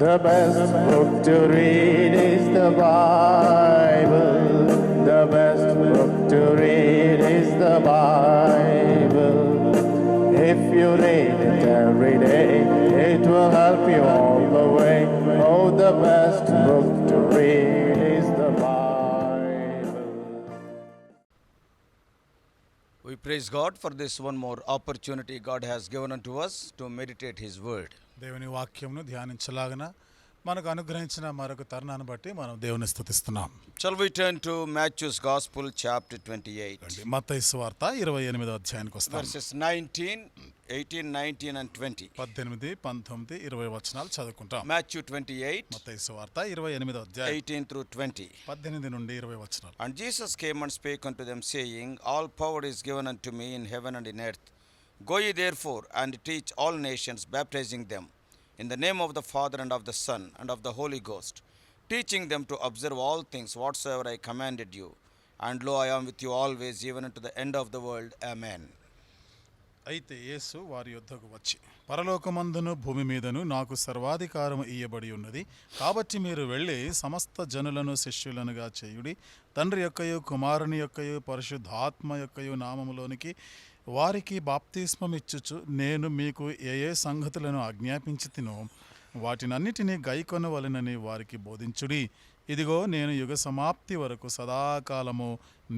The best book to read is the Bible. The best book to read is the Bible. If you read it every day, it will help you all the way. Oh, the best book to read is the Bible. We praise God for this one more opportunity God has given unto us to meditate His word. దేవుని వాక్యంను ధ్యానించలాగన మనకు అనుగ్రహించిన మరొక తరుణాన్ని బట్టి మనం దేవుని స్తుతిస్తున్నాం. Shall we turn to Matthew's Gospel chapter 28 మత్తయి సువార్త 28వ అధ్యాయానికి వస్తాం. verses 18, 19 and 20. 18, 19, 20 వచనాలు చదువుకుంటాం. Matthew 28, మత్తయి సువార్త 28వ అధ్యాయం 18 through 20. 18 నుండి 20 వచనాలు. And Jesus came and spake unto them, saying, All power is given unto me in heaven and in earth. Go ye therefore and teach all nations, baptizing them in the name of the Father and of the Son and of the Holy Ghost, teaching them to observe all things whatsoever I commanded you. And lo, I am with you always, even unto the end of the world. Amen. అయితే యేసు వారి యొద్దకు వచ్చి, పరలోకమందును భూమి మీదను నాకు సర్వాధికారము ఇయ్యబడి ఉన్నది, కాబట్టి మీరు వెళ్ళి సమస్త జనులను శిష్యులనుగా చేయుడి, తండ్రి యొక్కయు కుమారుని యొక్కయు పరిశుద్ధాత్మ యొక్కయు నామములోనికి వారికి బాప్తిస్మమిచ్చుచు నేను మీకు ఏ ఏ సంగతులను ఆజ్ఞాపించితినో వాటినన్నిటినీ గైకొనవలెనని వారికి బోధించుడి. ఇదిగో నేను యుగ సమాప్తి వరకు సదాకాలము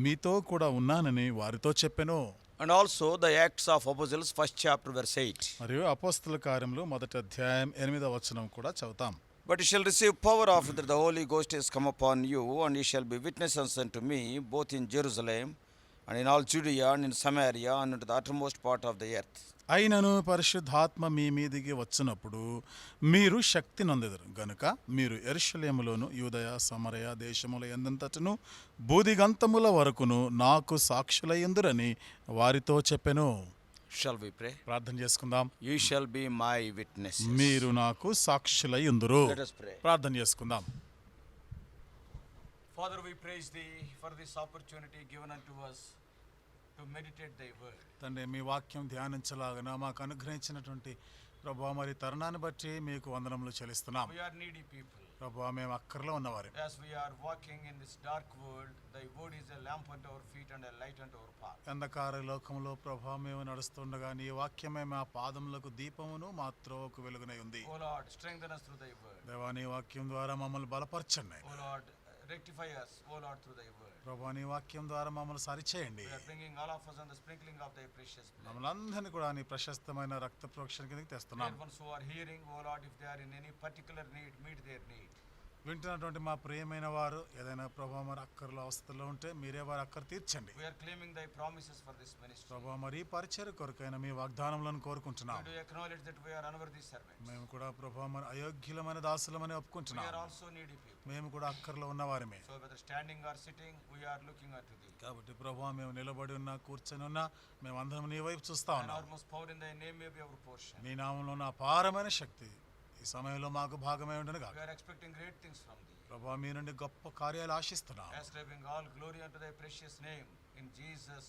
మీతో కూడా ఉన్నానని వారితో చెప్పెను. And also the Acts of Apostles, 1st chapter, verse 8. మరియు అపోస్తల కార్యములు 1వ అధ్యాయం 8వ వచనం కూడా చదువుతాం. But you shall receive power after that the Holy Ghost is come upon you, and ye shall be witnesses unto me, both in Jerusalem, and in all Judea, and in Samaria, and unto the uttermost part of the earth. అయినను పరిశుద్ధాత్మ మీ మీదికి వచ్చినప్పుడు మీరు శక్తి నొందెదరు గనుక మీరు యెరూషలేములోను యూదయ సమరయ దేశముల యందంతటను బూదిగంతముల వరకును నాకు సాక్షులయ్యుందురని వారితో చెప్పెను. Shall we pray? ప్రార్థన చేసుకుందాం. You shall be my witnesses. మీరు నాకు సాక్షులయ్యుందురు. Let us pray. ప్రార్థన చేసుకుందాం. Father, we praise thee for this opportunity given unto us to meditate thy word. తండ్రి, మీ వాక్యం ధ్యానించలాగన మాకు అనుగ్రహించినటువంటి ప్రభువా మరి తరుణాన్ని బట్టి మీకు వందనములు చెల్లిస్తున్నాం. We are needy people. ప్రభువా మేము అక్కర్లో ఉన్నవారు. As we are walking in this dark world, thy word is a lamp unto our feet and a light unto our path. అంధకార లోకంలో ప్రభువా మేము నడుస్తుండగా నీ వాక్యమే మా పాదములకు దీపమును మా త్రోవకు వెలుగునై ఉంది. O Lord, strengthen us through thy word. దేవా, నీ వాక్యం ద్వారా మమ్మల్ని బలపరచండి. O Lord, rectify us, O Lord, through thy word. ప్రభువా, నీ వాక్యం ద్వారా మమ్మల్ని సరిచేయండి. We are bringing all of us on the sprinkling of thy precious blood. మమ్మల్ని అందరినీ కూడా నీ ప్రశస్తమైన రక్త ప్రోక్షణ కిందకి తెస్తున్నాం. Dear ones who are hearing, O Lord, if they are in any particular need, meet their need. వింటున్నటువంటి మా ప్రియమైన వారు ఏదైనా ప్రభువా మరి అక్కర్లో అవస్థలో ఉంటే మీరే వారి అక్కర తీర్చండి. We are claiming thy promises for this ministry. ప్రభువా, మరి ఈ పరిచర్య కొరకైన మీ వాగ్దానములను కోరుకుంటున్నాం. We do acknowledge that we are unworthy servants. మేము కూడా ప్రభువా మరి అయోగ్యులమైన దాసులమని We ఒప్పుకుంటున్నాం. are also needy people. మేము కూడా అక్కర్లో ఉన్నవారమే. So whether standing or sitting, we are looking unto thee. కాబట్టి ప్రభువా, మేము నిలబడి ఉన్నా కూర్చొని ఉన్నా మేము అందరం నీ వైపు చూస్తా And ఉన్నాం. almost power in thy name may be our portion. నీ నామంలో ఉన్న అపారమైన శక్తి ఈ సమయంలో మాకు భాగమై ఉండను We గాక. are expecting great things from thee. ప్రభువా, మీ నుండి గొప్ప కార్యాలు ఆశిస్తున్నాం. Ascribing all glory unto thy precious name. In Jesus'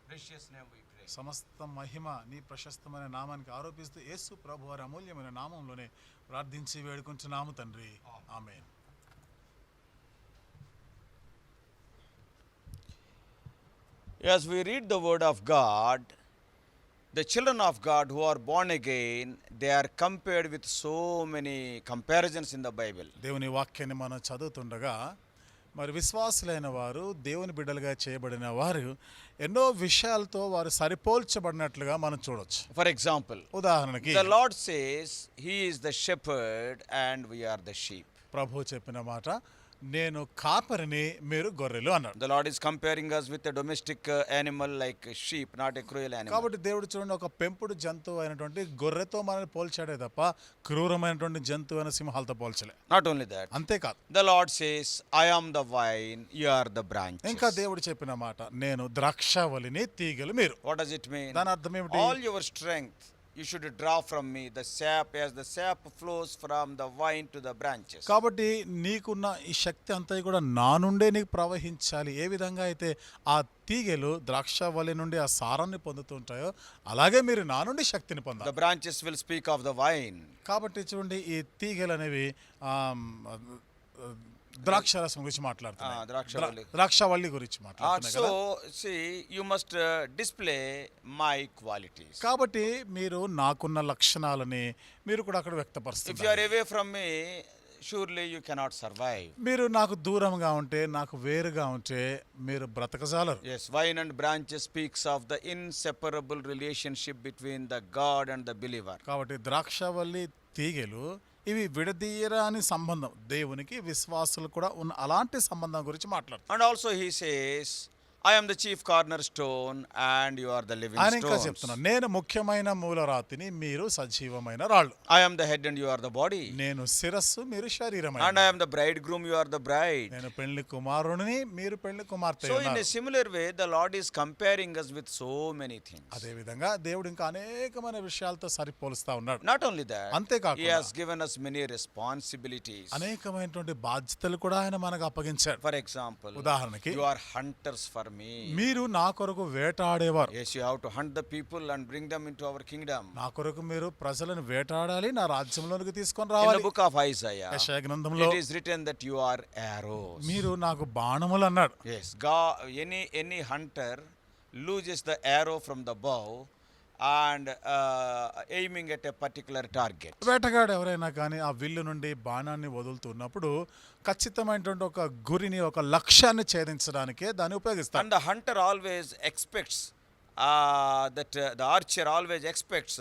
precious name we pray. సమస్త మహిమ నీ ప్రశస్తమైన నామానికి ఆరోపిస్తూ యేసు ప్రభు వారి అమూల్యమైన నామంలోనే ప్రార్థించి వేడుకుంటున్నాము తండ్రి. ఆమేన్. As we read the word of God, the children of God who are born again, they are compared with so many comparisons in the Bible. దేవుని వాక్యాన్ని మనం చదువుతుండగా మరి విశ్వాసులైన వారు దేవుని బిడ్డలుగా చేయబడిన వారు ఎన్నో విషయాలతో వారు సరిపోల్చబడినట్లుగా మనం చూడొచ్చు. For example, ఉదాహరణకి the Lord says, He is the shepherd and we are the sheep. ప్రభు చెప్పిన మాట, నేను కాపరిని మీరు గొర్రెలు అన్నాడు. The Lord is comparing us with a domestic animal like a sheep, not a cruel animal. కాబట్టి దేవుడు చూడండి, ఒక పెంపుడు జంతువు అయినటువంటి గొర్రెతో మనల్ని పోల్చాడే తప్ప క్రూరమైనటువంటి జంతువు అయిన సింహాలతో పోల్చలే. Not only that, అంతేకాదు, the Lord says, I am the vine, you are the branches. ఇంకా దేవుడు చెప్పిన మాట, నేను ద్రాక్షావళిని తీగలు మీరు. What does it mean? దాని అర్థం ఏమిటి? All your strength, you should draw from me the sap as the sap flows from the vine to the branches. కాబట్టి నీకున్న ఈ శక్తి అంతా కూడా నా నుండే నీకు ప్రవహించాలి. ఏ విధంగా అయితే ఆ తీగెలు ద్రాక్షవల్లి నుండి ఆ సారాన్ని పొందుతుంటాయో అలాగే మీరు నా నుండి శక్తిని The పొందాలి. branches will speak of the vine. కాబట్టి చూడండి ఈ తీగెలు అనేవి ద్రాక్షరసం గురించి మాట్లాడుతున్నాయి. ద్రాక్షవల్లి. ద్రాక్షవల్లి గురించి మాట్లాడుతున్నాయి So, కదా. see, you must display my qualities. కాబట్టి మీరు నాకున్న లక్షణాలని మీరు కూడా అక్కడ If you వ్యక్తపరుస్తున్నారు. are away from me, surely you cannot survive. మీరు నాకు దూరంగా ఉంటే నాకు వేరుగా ఉంటే మీరు బ్రతకజాలరు. Yes, vine and branches speaks of the inseparable relationship between the God and the believer. కాబట్టి ద్రాక్షవల్లి తీగెలు ఇవి విడదీయరాని సంబంధం, దేవునికి విశ్వాసులు కూడా ఉన్న అలాంటి సంబంధం గురించి మాట్లాడుతారు. And also he says, I am the chief cornerstone and you are the living ఆయన ఇంకా stones. చెప్తున్నాను, నేను ముఖ్యమైన మూలరాతిని, మీరు సజీవమైన రాళ్ళు. I am the head and you are the body. నేను శిరస్సు, మీరు శరీరమైన. And I am the bridegroom, you are the bride. నేను పెళ్లి కుమారుని, మీరు పెళ్లి కుమార్తె So in a ఉన్నారు. similar way, the Lord is comparing us with so many things. అదే విధంగా దేవుడు ఇంకా అనేకమైన విషయాలతో సరిపోలుస్తా ఉన్నాడు. Not only that, he అంతేకాకుండా has given us many responsibilities. అనేకమైనటువంటి బాధ్యతలు కూడా ఆయన మనకు అప్పగించాడు. For example, ఉదాహరణకి you are hunters for me. మీరు నా కొరకు వేటాడేవారు. Yes, you have to hunt the people and bring them into our kingdom. నా కొరకు మీరు ప్రజలను వేటాడాలి, నా రాజ్యంలోనికి తీసుకొని In the రావాలి. book of Isaiah, యెషయా గ్రంథంలో it is written that you are arrows. మీరు నాకు బాణములు అన్నాడు. Yes, God, any hunter loses the arrow from the bow and aiming at a particular target. వేటగాడు ఎవరైనా కానీ ఆ విల్లు నుండి బాణాన్ని వదులుతున్నప్పుడు ఖచ్చితమైనటువంటి ఒక గురిని, ఒక లక్ష్యాన్ని ఛేదించడానికే దాన్ని ఉపయోగిస్తాడు. And the hunter always expects the archer always expects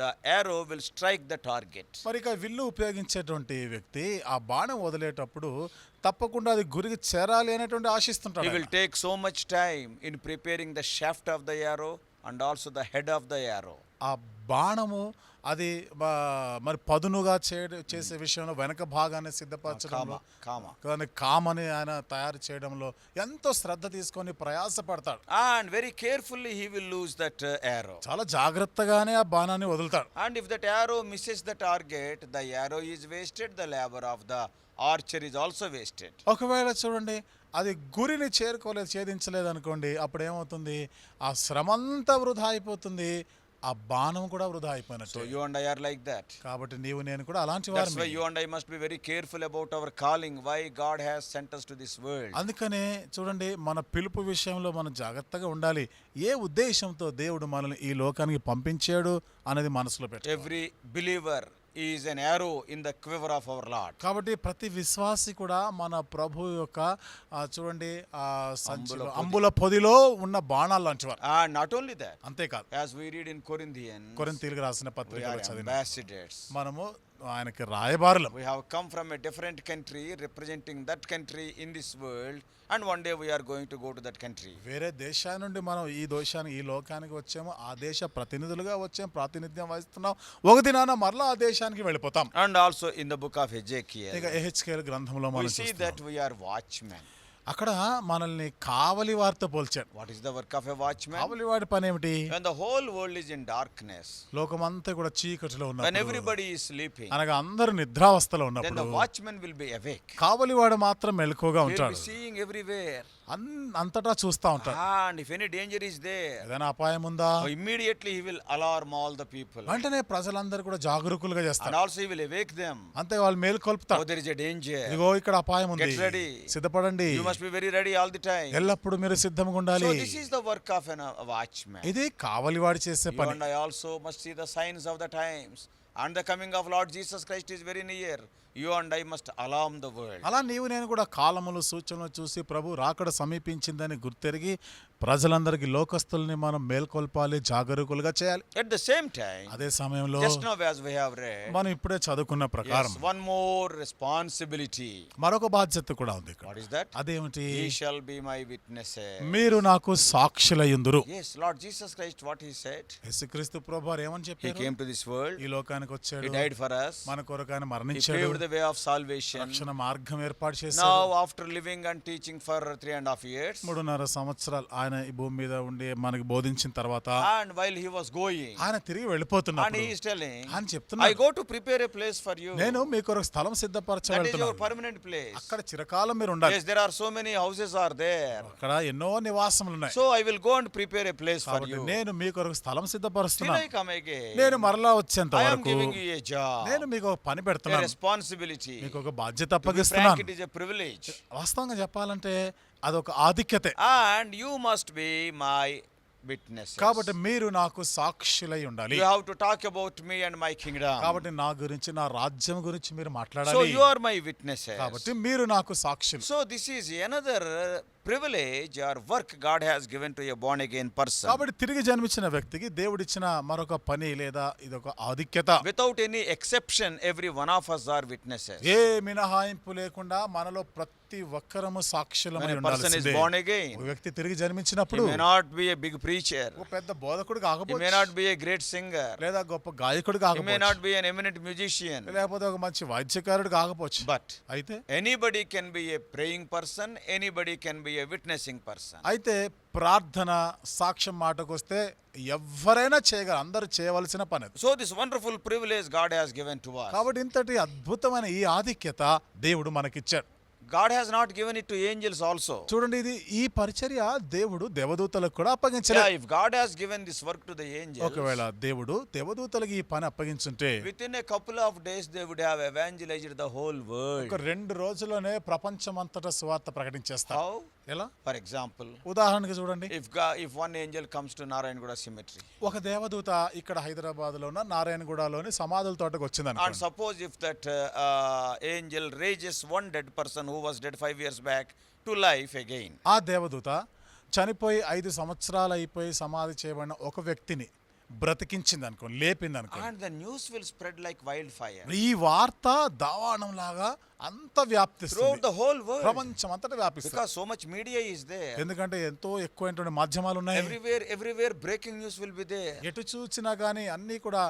the arrow will strike the target. మరి ఇక విల్లు ఉపయోగించేటువంటి వ్యక్తి ఆ బాణం వదిలేటప్పుడు తప్పకుండా అది గురికి చేరాలి అనేటువంటి ఆశిస్తుంటాడు. He will take so much time in preparing the shaft of the arrow and also the head of the arrow. ఆ బాణము అది మరి పదునుగా చేసే విషయంలో వెనక భాగాన్ని సిద్ధపరచడంలో, దాన్ని కామని ఆయన తయారు చేయడంలో ఎంతో శ్రద్ధ తీసుకొని ప్రయాసపడతాడు. And very carefully he will lose that arrow. చాలా జాగ్రత్తగానే ఆ బాణాన్ని వదులుతాడు. And if that arrow misses the target, the arrow is wasted, the labor of the archer is also wasted. ఒకవేళ చూడండి అది గురిని ఛేదించలేదు అనుకోండి, అప్పుడు ఏమవుతుంది, ఆ శ్రమంతా వృధా అయిపోతుంది, ఆ బాణం కూడా వృధా అయిపోయినట్టు. So you and I are like that. కాబట్టి నీవు నేను కూడా అలాంటి That's why వారమే. you and I must be very careful about our calling, why God has sent us to this world. అందుకనే చూడండి మన పిలుపు విషయంలో మనం జాగ్రత్తగా ఉండాలి. ఏ ఉద్దేశంతో దేవుడు మనల్ని ఈ లోకానికి పంపించాడు అనేది మనసులో పెట్టాలి. Every believer is an arrow in the quiver of our Lord. కాబట్టి ప్రతి విశ్వాసి కూడా మన ప్రభు యొక్క చూడండి ఆ సంచిలో అంబుల పొదిలో ఉన్న బాణాలు లాంటి వారు. And not only that, అంతేకాదు, as we read in Corinthians, కొరింథీయులకు రాసిన we పత్రికలో are చదివిన ambassadors. మనము ఆయనకి రాయబారులం. We have come from a different country representing that country in this world, and one day we are going to go to that country. వేరే దేశాల నుండి మనం ఈ లోకానికి వచ్చాము, ఆ దేశ ప్రతినిధులుగా వచ్చాము, ప్రాతినిధ్యం వహిస్తున్నాం. ఒక దినాన మరలా ఆ దేశానికి వెళ్ళిపోతాం. And also in the book of Ezekiel, ఇక ఎహెచ్కేల్ గ్రంథంలో we మనం see చూస్తున్నాం. that we are watchmen. అక్కడ మనల్ని కావలి వారితో పోల్చాడు. What is the work of a watchman? కావలి వాడి పని ఏమిటి? When the whole world is in darkness, లోకమంతా కూడా చీకటిలో when ఉన్నప్పుడు, everybody is sleeping, అనగా అందరూ నిద్రావస్థలో then ఉన్నప్పుడు the watchman will be awake. కావలి వాడు మాత్రం మెలకువగా He will ఉంటాడు. be seeing everywhere. అంతటా చూస్తా ఉంటాడు. And if any danger is there, ఏదైనా అపాయం ఉందా, immediately he will alarm all the people. వెంటనే ప్రజలందరూ కూడా జాగరూకులుగా And చేస్తారు. also he will awake them. అంతే వాళ్ళు Oh, మేల్కొల్పుతాడు. there is a danger. ఇదిగో ఇక్కడ అపాయం ఉంది, Get ready. సిద్ధపడండి, You must be very ready all the time. ఎల్లప్పుడు మీరు సిద్ధంగా ఉండాలి. So this is the work of a watchman. ఇది కావలివాడు చేసే You పని. and I also must see the signs of the times. And the coming of Lord Jesus Christ is very near. You and I must alarm the world. అలా నీవు నేను కూడా కాలములు సూచనలు చూసి ప్రభు రాకడ సమీపించిందని గుర్తెరిగి ప్రజలందరికీ, లోకస్తుల్ని మనం మేల్కొల్పాలి, జాగరూకులుగా చేయాలి. At the same time, అదే సమయంలో just now as we have read, మనం ఇప్పుడే చదువుకున్న ప్రకారం yes, one more responsibility. మరొక బాధ్యత కూడా ఉంది ఇక్కడ. What is that? అదేమిటి? Ye shall be my witnesses. మీరు నాకు సాక్షులయ్యుందురు. Yes, Lord Jesus Christ, what he said? యేసుక్రీస్తు ప్రభువారు ఏమని He చెప్పారు? came to this world. ఈ లోకానికి వచ్చాడు, He died for us. మన కొరకు ఆయన He మరణించాడు, paved the way of salvation. రక్షణ మార్గం ఏర్పాటు చేశాడు. Now, after living and teaching for 3.5 years, 3.5 సంవత్సరాలు ఆయన ఆయన ఈ భూమి మీద ఉండి మనకి బోధించిన తర్వాత and while he was going, ఆయన తిరిగి and వెళ్ళిపోతున్నప్పుడు he is telling, ఆయన I చెప్తున్నాడు, go to prepare a place for you. నేను మీ కొరకు స్థలం That is your సిద్ధపరచబడుతున్నాను, permanent place. అక్కడ చిరకాలం మీరు ఉండాలి. Yes, there are so many houses are there. అక్కడ ఎన్నో నివాసములు ఉన్నాయి. So I will go and prepare a place for కాబట్టి you. నేను మీ కొరకు స్థలం Till సిద్ధపరుస్తున్నాను. I come again, నేను మరలా వచ్చేంత I am వరకు giving you a job, నేను మీకు ఒక పని a పెడుతున్నాను, responsibility. మీకు ఒక బాధ్యత To be frank, అప్పగిస్తున్నాను. it is a privilege. వాస్తవంగా చెప్పాలంటే అదొక ఆధిక్యతే. And you must be my witnesses. కాబట్టి మీరు నాకు సాక్షులై ఉండాలి. You have to talk about me and my kingdom. కాబట్టి నా గురించి, నా రాజ్యం గురించి మీరు So మాట్లాడాలి. you are my witnesses. కాబట్టి మీరు నాకు సాక్షులు. So this is another privilege or work God has given to a born again person. కాబట్టి తిరిగి జన్మించిన వ్యక్తికి దేవుడిచ్చిన మరొక పని లేదా ఇదొక ఆధిక్యత. Without any exception, every one of us are witnesses. ఏ మినహాయింపు లేకుండా మనలో ప్రతి ఒక్కరము సాక్షులమై When a person is ఉండాల్సిందే. born again, ఒక వ్యక్తి తిరిగి he జన్మించినప్పుడు may not be a big preacher, ఒక పెద్ద బోధకుడు he may కాకపోవచ్చు, not be a great singer, లేదా గొప్ప గాయకుడు he may కాకపోవచ్చు, not be an eminent musician, లేకపోతే ఒక మంచి వాద్యకారుడు కాకపోవచ్చు. but అయితే anybody can be a praying person, anybody can be a witnessing person. అయితే ప్రార్థన సాక్ష్యం మాటకు వస్తే ఎవరైనా చేయగలరు, అందరూ చేయవలసిన పని అది. So this wonderful privilege God has given to us. కాబట్టి ఇంతటి అద్భుతమైన ఈ ఆధిక్యత దేవుడు మనకిచ్చాడు. God has not given it to angels also. చూడండి, ఇది ఈ పరిచర్య దేవుడు దేవదూతలకు కూడా Yeah, అప్పగించలేదు. if God has given this work to the angels, ఒకవేళ దేవుడు దేవదూతలకు ఈ పని అప్పగించుంటే within a couple of days they would have evangelized the whole world. ఒక 2 రోజుల్లోనే ప్రపంచమంతటా సువార్త ప్రకటించేస్తారు. How? ఎలా? For example, ఉదాహరణకి చూడండి, if one angel comes to Narayanguda cemetery, ఒక దేవదూత ఇక్కడ హైదరాబాద్ లో ఉన్న నారాయణగూడలోని సమాధుల తోటకు వచ్చింది and అనుకోండి. suppose if that angel raises one dead person who was dead 5 years back to life again, ఆ దేవదూత చనిపోయి 5 సంవత్సరాలు అయిపోయి సమాధి చేయబడిన ఒక వ్యక్తిని బ్రతికించింది అనుకోండి, లేపింది అనుకోండి. and the news will spread like wildfire ఈ వార్త దావాణం లాగా అంత వ్యాప్తిస్తుంది, throughout the whole world, ప్రపంచం అంతటా వ్యాపిస్తుంది. because so much media is there. ఎందుకంటే ఎంతో ఎక్కువైనటువంటి మాధ్యమాలు ఉన్నాయి. Everywhere breaking news will be there. ఎటు చూసినా గానీ అన్ని కూడా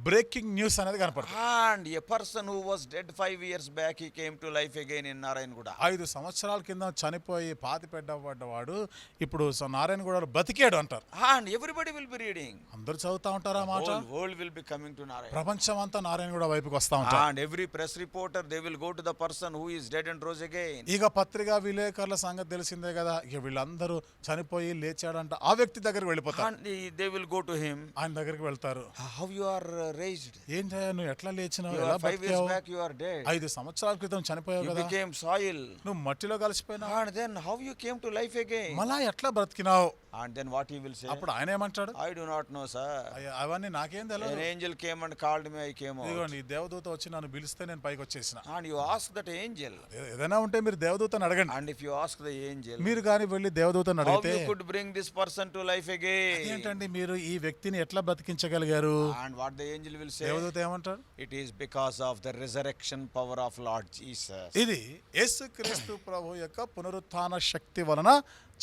బ్రేకింగ్ న్యూస్ అనేది కనపడుతుంది. And a person who was dead 5 years back, he came to life again in Narayanguda. 5 సంవత్సరాల కింద చనిపోయి పాతి పెట్టబడ్డవాడు ఇప్పుడు నారాయణగూడలో బతికాడు అంటారు. And everybody will be reading. అందరూ చదువుతా ఉంటారు ఆ మాట. Whole world will be coming to Narayan. ప్రపంచం అంతా నారాయణగూడ వైపుకి వస్తా ఉంటారు. And every press reporter, they will go to the person who is dead and rose again. ఇక పత్రికా విలేకరుల సంగతి తెలిసిందే కదా, ఇక వీళ్ళందరూ చనిపోయి లేచాడంట ఆ వ్యక్తి దగ్గరికి వెళ్ళిపోతారు. And they will go to him. ఆయన దగ్గరికి వెళ్తారు. How you are raised? ఏంటో నువ్వు ఎట్లా లేచినావు, You ఎలా are 5 years బతికావు, back, you are dead. 5 సంవత్సరాల క్రితం చనిపోయావు You కదా, became soil. నువ్వు మట్టిలో కలిసిపోయినావు, And then how you came to life again? మళ్ళా ఎట్లా బ్రతికినావు. And then what he will say? అప్పుడు ఆయన ఏమంటాడు, I do not know, sir. "అయ్యా, అవన్నీ నాకేం An తెలియదు, angel came and called me, I came out. ఇదిగోండి ఈ దేవదూత వచ్చి నన్ను పిలిస్తే నేను పైకి వచ్చేసిన. And you ask that angel. ఏదైనా ఉంటే మీరు దేవదూతని అడగండి. And if you ask the angel, మీరు కానీ వెళ్ళి దేవదూతని how అడిగితే, you could bring this person to life again? ఏంటండి మీరు ఈ వ్యక్తిని ఎట్లా బ్రతికించగలిగారు, And what the angel will say? దేవదూత ఏమంటారు, It is because of the resurrection power of Lord Jesus. ఇది యేసుక్రీస్తు ప్రభు యొక్క పునరుత్థాన శక్తి వలన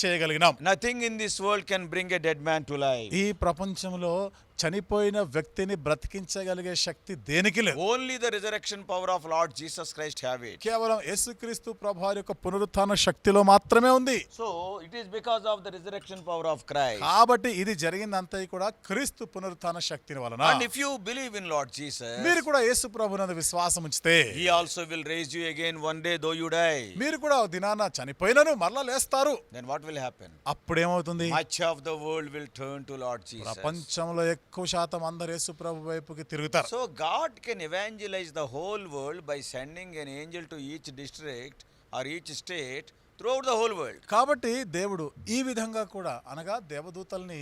చేయగలిగినాం. Nothing in this world can bring a dead man to life. ఈ ప్రపంచంలో చనిపోయిన వ్యక్తిని బ్రతికించగలిగే శక్తి దేనికి లేదు. Only the resurrection power of Lord Jesus Christ have it. కేవలం యేసుక్రీస్తు ప్రభువారి యొక్క పునరుత్థాన శక్తిలో మాత్రమే ఉంది. So it is because of the resurrection power of Christ. కాబట్టి ఇది జరిగిందంతా కూడా క్రీస్తు పునరుత్థాన శక్తి వలన. And if you believe in Lord Jesus, మీరు కూడా యేసు ప్రభువునందు విశ్వాసం ఉంచితే He also will raise you again one day though you die. మీరు కూడా ఒక దినాన చనిపోయినను మరలా లేస్తారు. Then what will happen? అప్పుడేమవుతుంది, Much of the world will turn to Lord Jesus. ప్రపంచంలో ఎక్కువ శాతం అందరు యేసు ప్రభు వైపుకి తిరుగుతారు. So God can evangelize the whole world by sending an angel to each district or each state throughout the whole world. కాబట్టి దేవుడు ఈ విధంగా కూడా అనగా దేవదూతల్ని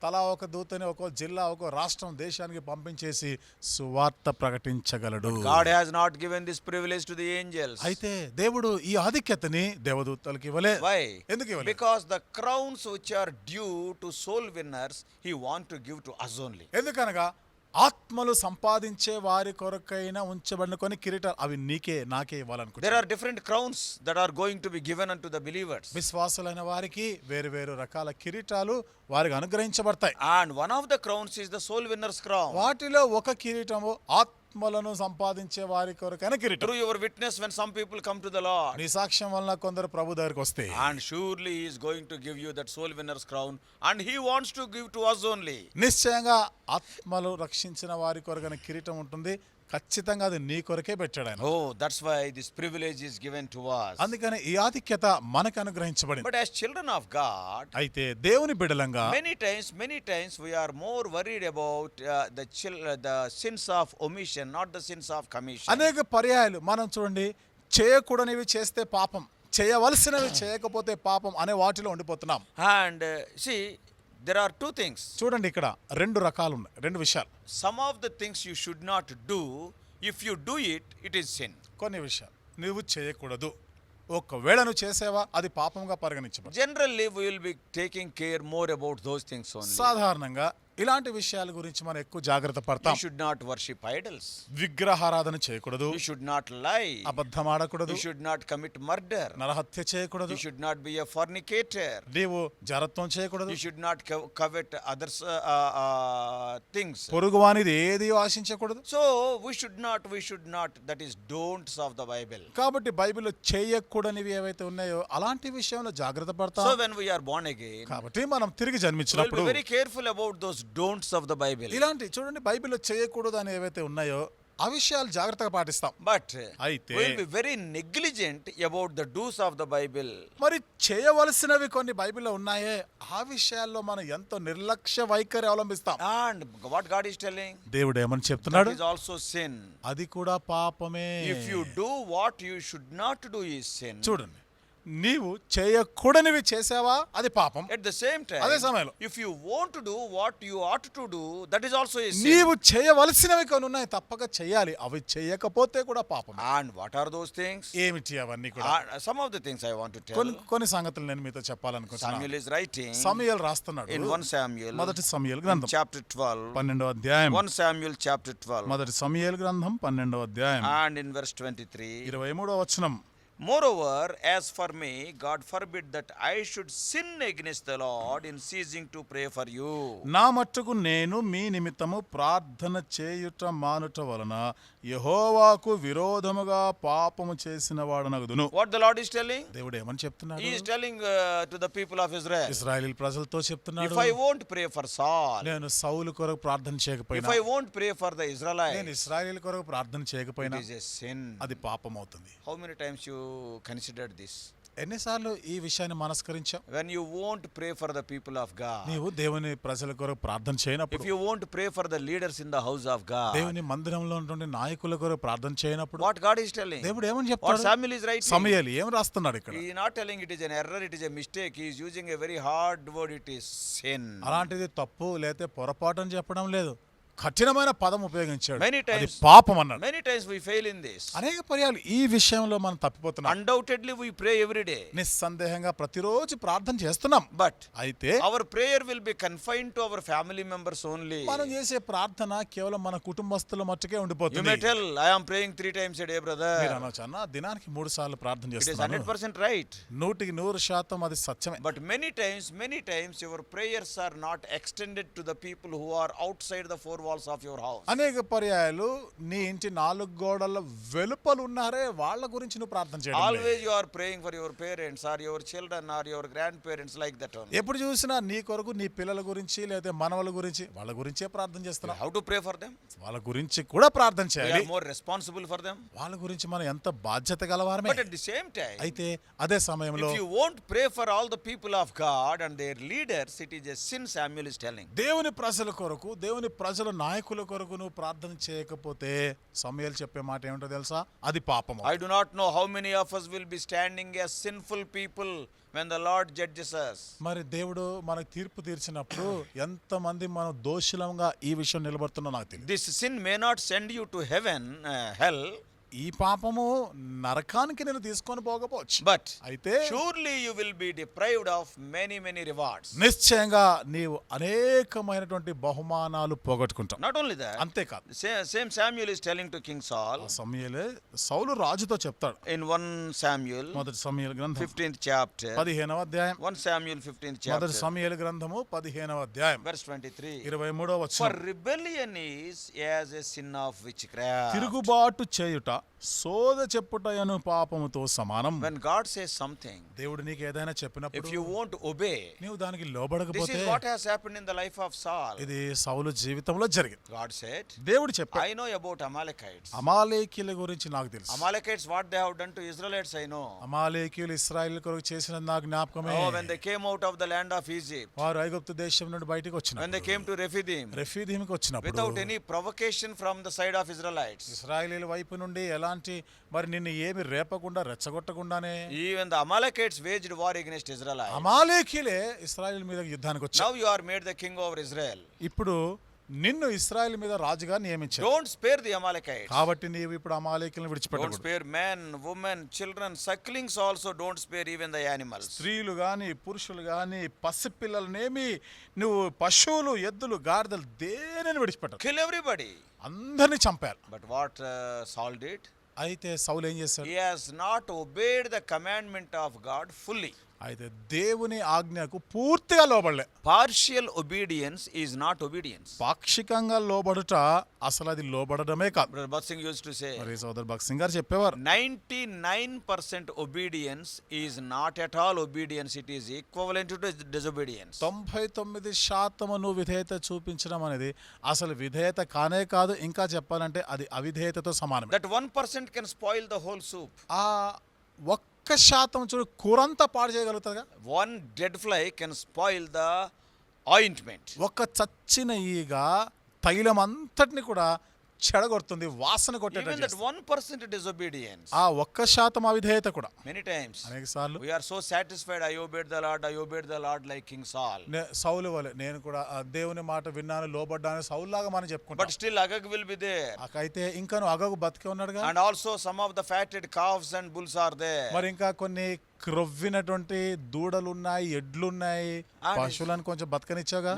తలా ఒక దూతని ఒక జిల్లా ఒక రాష్ట్రం దేశానికి పంపించేసి సువార్త ప్రకటించగలడు. God has not given this privilege to the angels. అయితే దేవుడు ఈ ఆధిక్యతని దేవదూతలకు ఇవ్వలే. Why? ఎందుకు ఇవ్వలేదు? Because the crowns which are due to soul winners, He want to give to us only. ఎందుకనగా ఆత్మలు సంపాదించే వారి కొరకైనా ఉంచబడిన కొన్ని కిరీటాలు అవి నాకే ఇవ్వాలనుకుంటున్నాను. There are different crowns that are going to be given unto the believers. విశ్వాసులైన వారికి వేరు వేరు రకాల కిరీటాలు వారికి అనుగ్రహించబడతాయి. And one of the crowns is the soul winner's crown. వాటిలో ఒక కిరీటము ఆత్మలను సంపాదించే వారి కొరకైన కిరీటం. Through your witness, when some people come to the Lord, నీ సాక్ష్యం వలన కొందరు ప్రభు దగ్గరికి వస్తే and surely He is going to give you that soul winner's crown, and He wants to give to us only. నిశ్చయంగా ఆత్మలు రక్షించిన వారి కొరకైన కిరీటం ఉంటుంది. ఖచ్చితంగా అది నీ కొరకే పెట్టాడు ఆయన. Oh, that's why this privilege is given to us. అందుకని ఈ ఆధిక్యత మనకు అనుగ్రహించబడింది. But as children of God, అయితే దేవుని బిడ్డలంగా many times we are more worried about the sins of omission, not the sins of commission. అనేక పర్యాయాలు మనం చూడండి, చేయకూడనివి చేస్తే పాపం, చేయవలసినవి చేయకపోతే పాపం అనే వాటిలో ఉండిపోతున్నాం. And see, there are two things. చూడండి, ఇక్కడ రెండు రకాలు ఉన్నాయి, రెండు విషయాలు. Some of the things you should not do. If you do it, it is sin. కొన్ని విషయాలు నువ్వు చేయకూడదు, ఒకవేళ నువ్వు చేసేవా అది పాపంగా పరిగణించబడు. Generally, we will be taking care more about those things only. సాధారణంగా ఇలాంటి విషయాల గురించి మనం ఎక్కువ జాగ్రత్త You పడతాం. should not worship idols. విగ్రహారాధన చేయకూడదు, You should not lie. అబద్ధం ఆడకూడదు, You should not commit murder. నరహత్య చేయకూడదు, You should not be a fornicator. నీవు జరత్వం చేయకూడదు, You should not covet others' things. పొరుగువానిది ఏది ఆశించకూడదు. So we should not. That is don'ts of the Bible. కాబట్టి బైబిల్లో చేయకూడనివి ఏవైతే ఉన్నాయో అలాంటి విషయంలో జాగ్రత్త So పడతాం. when we are born again, కాబట్టి మనం తిరిగి we will జన్మించినప్పుడు be very careful about those don'ts of the Bible. ఇలాంటి చూడండి, బైబిల్లో చేయకూడదు అని ఏవైతే ఉన్నాయో ఆ విషయాలు జాగ్రత్తగా పాటిస్తాం. But అయితే we will be very negligent about the do's of the Bible. మరి చేయవలసినవి కొన్ని బైబిల్లో ఉన్నాయే ఆ విషయాల్లో మనం ఎంతో నిర్లక్ష్య వైఖరి అవలంబిస్తాం. And what God is telling, దేవుడు ఏమని that చెప్తున్నాడు? is also sin. అది కూడా పాపమే. If you do what you should not do is sin. చూడండి, నీవు చేయకూడనివి చేసావా అది పాపం. At the same time, అదే సమయంలో if you want to do what you ought to do, that is also a sin. నీవు చేయవలసినవి కొన్ని ఉన్నాయి, తప్పక చేయాలి, అవి చేయకపోతే కూడా పాపం. And what are those things? ఏమిటి అవన్నీ కూడా? Some of the things I want to tell. కొన్ని సంగతులు నేను మీతో చెప్పాలనుకుంటున్నాను. Samuel is writing సమూయేలు రాస్తున్నాడు in 1 Samuel, మొదటి సమూయేలు గ్రంథం chapter 12. 12వ అధ్యాయం. 1 Samuel chapter 12. మొదటి సమూయేలు గ్రంథం 12వ అధ్యాయం And in verse 23. 23వ వచనం. Moreover, as for me, God forbid that I should sin against the Lord in ceasing to pray for you. నా మట్టుకు నేను మీ నిమిత్తము ప్రార్థన చేయుట మానుట వలన యెహోవాకు విరోధముగా పాపము చేసిన వాడనగుదును. What the Lord is telling? దేవుడు ఏమని చెప్తున్నాడు? He is telling to the people of Israel. ఇశ్రాయేలు ప్రజలతో చెప్తున్నాడు, If I won't pray for Saul, నేను సౌలు కొరకు ప్రార్థన if చేయకపోయినా, I won't pray for the నేను Israelites, ఇశ్రాయేలు కొరకు ప్రార్థన చేయకపోయినా it is a sin. అది పాపం అవుతుంది. How many times you considered this? ఎన్నిసార్లు ఈ విషయాన్ని మనస్కరించాం? When you won't pray for the people of God, నీవు దేవుని ప్రజల కొరకు ప్రార్థన చేయనప్పుడు, if you won't pray for the leaders in the house of God, దేవుని మందిరంలో ఉంటుండే నాయకుల కొరకు ప్రార్థన చేయనప్పుడు what God is telling? దేవుడు ఏమని What చెప్తాడు? Samuel is writing? సమూయేలు ఏం రాస్తున్నాడు ఇక్కడ? He is not telling it is an error, it is a mistake. He is using a very hard word, it is sin. అలాంటిది తప్పు లేతే పొరపాటు అని చెప్పడం లేదు, కఠినమైన పదం ఉపయోగించాడు. Many అది times, పాపం అన్నాడు. many times we fail in this. అనేక పర్యాలు ఈ విషయంలో మనం తప్పిపోతున్నాం. Undoubtedly we pray every day. నిస్సందేహంగా ప్రతిరోజు ప్రార్థన చేస్తున్నాం. But అయితే our prayer will be confined to our family members only. మనం చేసే ప్రార్థన కేవలం మన కుటుంబస్తుల మట్టుకే You may ఉండిపోతుంది. tell, I am praying 3 times a day, మీరు brother. అనొచ్చు, అన్న దినానికి 3 సార్లు ప్రార్థన It is చేస్తున్నాను. 100% right. 100% అది సత్యమే. But many times your prayers are not extended to the people who are outside the four walls of your house. అనేక పర్యాయాలు నీ ఇంటి 4 గోడల వెలుపల ఉన్నారే వాళ్ళ గురించి నువ్వు ప్రార్థన చేయడం లేదు. Always you are praying for your parents or your children or your grandparents, like that only. ఎప్పుడు చూసినా నీ కొరకు నీ పిల్లల గురించి లేదా మనవల గురించి వాళ్ళ గురించే ప్రార్థన చేస్తున్నావు. How to pray for them? వాళ్ళ గురించి కూడా ప్రార్థన We చేయాలి. are more responsible for them. వాళ్ళ గురించి మనం ఎంత బాధ్యత గలవారమే. But at the same time, అయితే అదే సమయంలో if you won't pray for all the people of God and their leaders, it is a sin, Samuel is telling. దేవుని ప్రజల కొరకు దేవుని ప్రజల నాయకుల కొరకు నువ్వు ప్రార్థన చేయకపోతే సమూయేలు చెప్పే మాట ఏమిటో తెలుసా? అది పాపం. I do not know how many of us will be standing as sinful people when the Lord judges us. మరి దేవుడు మనకు తీర్పు తీర్చినప్పుడు ఎంతమంది మనం దోషులంగా ఈ విషయం నిలబడుతున్నా నాకు తెలియదు. This sin may not send you to heaven, hell. ఈ పాపము నరకానికి నేను తీసుకొని పోకపోవచ్చు, but అయితే surely you will be deprived of many rewards. నిశ్చయంగా నీవు అనేకమైనటువంటి బహుమానాలు పోగొట్టుకుంటావు. Not only that, అంతేకాదు, same Samuel is telling to King Saul ఆ సమూయేలే సౌలు రాజుతో చెప్తాడు. in 1 Samuel మొదటి సమూయేలు గ్రంథం 15th chapter, 15వ అధ్యాయం, 1 Samuel 15th మొదటి chapter, సమూయేలు గ్రంథము 15వ అధ్యాయం verse 23. 23వ For వచనం. rebellion is as a sin of witchcraft. తిరుగుబాటు చేయుట సోద చెప్పుటయను పాపముతో సమానం. When God says something, దేవుడు నీకు ఏదైనా చెప్పినప్పుడు if you won't obey, నీవు దానికి this లోబడకపోతే, is what has happened in the life of Saul. ఇది సౌలు జీవితంలో జరిగింది. God said, దేవుడు చెప్పాడు, I know about Amalekites. అమాలేకీల గురించి నాకు తెలుసు. Amalekites, what they have done to Israelites, I know. అమాలేకీయులు ఇశ్రాయేలు కొరకు చేసినది నాకు జ్ఞాపకమే. Oh, when they came out of the land of Egypt, వారు ఐగుప్తు దేశం నుండి బయటికి when they వచ్చిన came to Rephidim, రెఫీదీమికి వచ్చినప్పుడు without any provocation from the side of Israelites, ఇశ్రాయేలీల వైపు నుండి ఎలాంటి మరి నిన్ను ఏమి రేపకుండా రెచ్చగొట్టకుండానే even the Amalekites waged war against Israelites. అమాలేకీలే ఇశ్రాయేలు మీద యుద్ధానికి వచ్చారు. Now you are made the king over Israel. ఇప్పుడు నిన్ను ఇశ్రాయేలు మీద రాజుగా నియమించారు. Don't spare the Amalekites. కాబట్టి నీవు ఇప్పుడు అమాలేకీలను Don't విడిచిపెట్టకూడదు. spare men, women, children, sucklings also. Don't spare even the animals. స్త్రీలు గాని పురుషులు గాని పసిపిల్లలనేమి నువ్వు పశువులు ఎద్దులు గాడిదలు దేనిని విడిచిపెట్టరు. Kill everybody. అందరిని చంపారు. But what Saul did? అయితే సౌలు ఏం చేశాడు? He has not obeyed the commandment of God fully. అయితే దేవుని ఆజ్ఞకు పూర్తిగా లోబడలే. Partial obedience is not obedience. పాక్షికంగా లోబడుట అసలు అది లోబడడమే కాదు. Brother Batsing used to say, మరి సోదర్ భగత్ సింగ్ గారు చెప్పేవారు, 99% obedience is not at all obedience. It is equivalent to disobedience. 99% నువ్వు విధేయత చూపించడం అనేది అసలు విధేయత కానే కాదు, ఇంకా చెప్పాలంటే అది అవిధేయతతో సమానం. That 1% can spoil the whole soup. ఆ 1% చూడు కూరంతా పాడు చేయగలుగుతుందిగా. One dead fly can spoil the ointment. ఒక చచ్చిన ఈగ తైలం అంతటిని కూడా చెడగొడుతుంది, వాసన Even కొట్టేటట్టు that 1% disobedience. ఆ 1% అవిధేయత కూడా Many times అనేక సార్లు we are so satisfied. I obeyed the Lord like King Saul. సౌలు వలె నేను కూడా ఆ దేవుని మాట విన్నాను, లోబడ్డాను, సౌలులాగా మనం చెప్పుకుంటాం. But still Agag will be there. అయితే ఇంకా నువ్వు అగగు బతికే ఉన్నాడుగా. And also some of the fatted calves and bulls are there. మరి ఇంకా కొన్ని క్రొవ్వినటువంటి దూడలున్నాయి, ఎడ్లున్నాయి, And పశువులను కొంచెం బతకనిచ్చావుగా.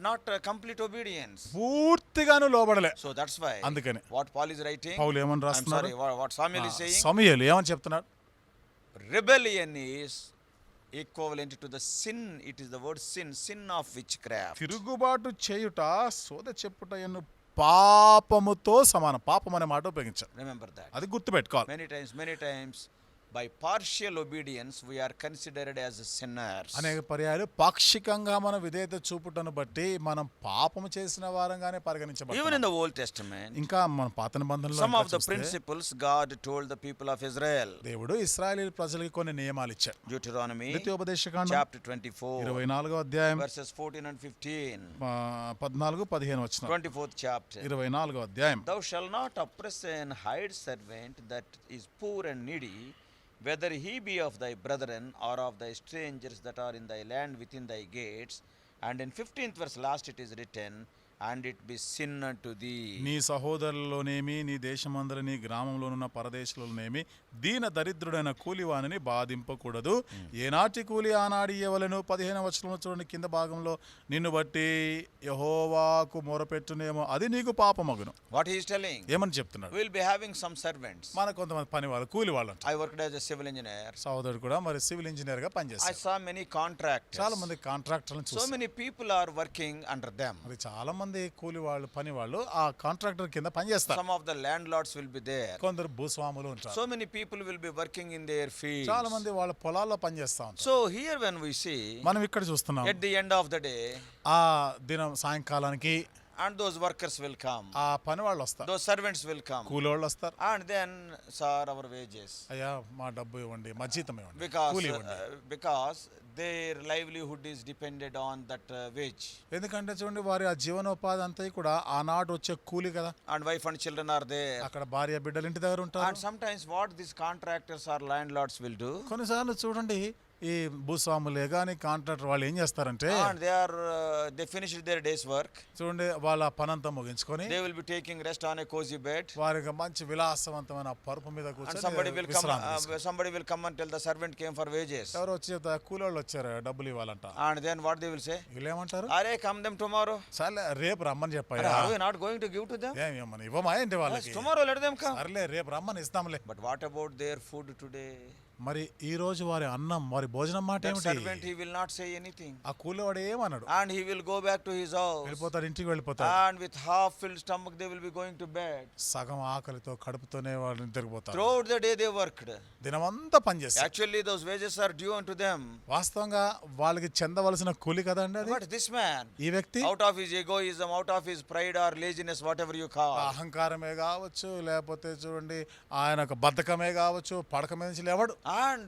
Not complete obedience. పూర్తిగాను లోబడలే. So that's why అందుకని what Paul is writing, పౌలు ఏమని I'm రాస్తున్నాడు? sorry, what Samuel is saying, సమూయేలు ఏమని చెప్తున్నాడు? rebellion is equivalent to the sin. It is the word sin of witchcraft. తిరుగుబాటు చేయుట సోద చెప్పుటయను పాపముతో సమానం. పాపం అనే మాట ఉపయోగించారు, Remember that. అది గుర్తుపెట్టుకోవాలి. Many times by partial obedience we are considered as sinners. అనేక పర్యాయాలు పాక్షికంగా మన విధేయత చూపుటను బట్టి మనం పాపము చేసిన వారంగానే Even in పరిగణించబడతాం. the Old Testament, ఇంకా మన పాత నిబంధనలో some ఇంకా of the చూస్తే principles God told the people of Israel. దేవుడు ఇశ్రాయేలు ప్రజలకి కొన్ని నియమాలు ఇచ్చాడు. Deuteronomy ద్వితీయోపదేశకాండం chapter 24 24వ అధ్యాయం verses 14 and 15. 14-15 వచనం. 24th chapter. 24వ అధ్యాయం. Thou shalt not oppress an hired servant that is poor and needy, whether he be of thy brethren or of thy strangers that are in thy land within thy gates. And in 15th verse last it is written, and it be sin unto thee. నీ సహోదరులలోనేమి నీ దేశమందరి నీ గ్రామంలోనున్న పరదేశంలోనేమి దీన దరిద్రుడైన కూలివానిని బాధింపకూడదు. ఏనాటి కూలి ఆనాడు ఇయ్యవలెను. 15వ వచనంలో చూడండి కింద భాగంలో, నిన్ను బట్టి యెహోవాకు మొరపెట్టునేమో అది నీకు పాపమగును. What he is telling? ఏమని చెప్తున్నాడు? We will be having some servants. మన కొంతమంది పని వాళ్ళు, కూలి వాళ్ళు అంటారు. I worked as a civil engineer. సహోదరుడు కూడా మరి సివిల్ ఇంజనీర్ గా I పనిచేస్తారు. saw many contractors. చాలా మంది కాంట్రాక్టర్లను So చూస్తారు. many people are working under them. మరి చాలా మంది కూలి వాళ్ళు, పని వాళ్ళు ఆ కాంట్రాక్టర్ కింద పనిచేస్తారు. Some of the landlords will be there. కొందరు భూస్వాములు ఉంటారు. So many people will be working in their fields. చాలా మంది వాళ్ళ పొలాల్లో పనిచేస్తా ఉంటారు. So here when we see, మనం ఇక్కడ చూస్తున్నాం, at the end of the day, ఆ దినం సాయంకాలానికి and those workers will come, ఆ పని వాళ్ళు వస్తారు, those servants will come, కూలి వాళ్ళు వస్తారు. and then, sir, our wages, అయ్యా మా డబ్బు ఇవ్వండి, మా జీతం ఇవ్వండి, కూలి ఇవ్వండి. because their livelihood is dependent on that wage. ఎందుకంటే చూడండి వారి ఆ జీవనోపాధి అంతా కూడా ఆనాడు వచ్చే కూలి కదా. And wife and children are there. అక్కడ భార్య బిడ్డలు ఇంటి దగ్గర And ఉంటారు. sometimes what these contractors or landlords will do, కొన్నిసార్లు చూడండి ఈ భూస్వాములే కానీ కాంట్రాక్టర్ వాళ్ళు ఏం చేస్తారంటే and they finished their day's work. చూడండి వాళ్ళ పనంతా ముగించుకొని They will be taking rest on a cozy bed. వారికి మంచి విలాసవంతమైన పరుపు మీద And కూర్చొని somebody will విశ్రాంతి తీసుకుంటారు. somebody will come and tell the servant came for wages. ఎవరో వచ్చి చెప్తారు, కూలోళ్ళు వచ్చారు డబ్బులు ఇవ్వాలంట. And then what they will say? వీళ్ళు ఏమంటారు, Are come them tomorrow? సర్లే రేపు రమ్మని Are చెప్పాయా. we not going to give to them? ఏమన్నా ఇవ్వమా ఏంటి Yes, వాళ్ళకి. tomorrow let them come. సర్లే రేపు రమ్మని ఇస్తాంలే. But what about their food today? మరి ఈ రోజు వారి అన్నం వారి భోజనం మాట That ఏమిటి. servant he will not say anything. ఆ కూలివాడు ఏమన్నాడు, And he will go back to his house. వెళ్ళిపోతాడు, ఇంటికి వెళ్ళిపోతాడు. And with half filled stomach they will be going to bed. సగం ఆకలితో కడుపుతోనే వాళ్ళు తిరిగిపోతారు. Throughout the day they worked. దినమంతా పనిచేస్తారు. Actually those wages are due unto them. వాస్తవంగా వాళ్ళకి చెందవలసిన కూలి కదండి అది. But this man, ఈ వ్యక్తి out of his egoism, out of his pride or laziness, whatever you call, అహంకారమే కావచ్చు, లేకపోతే చూడండి ఆయన బద్ధకమే కావచ్చు, పడక మీద నుంచి లేవడు. and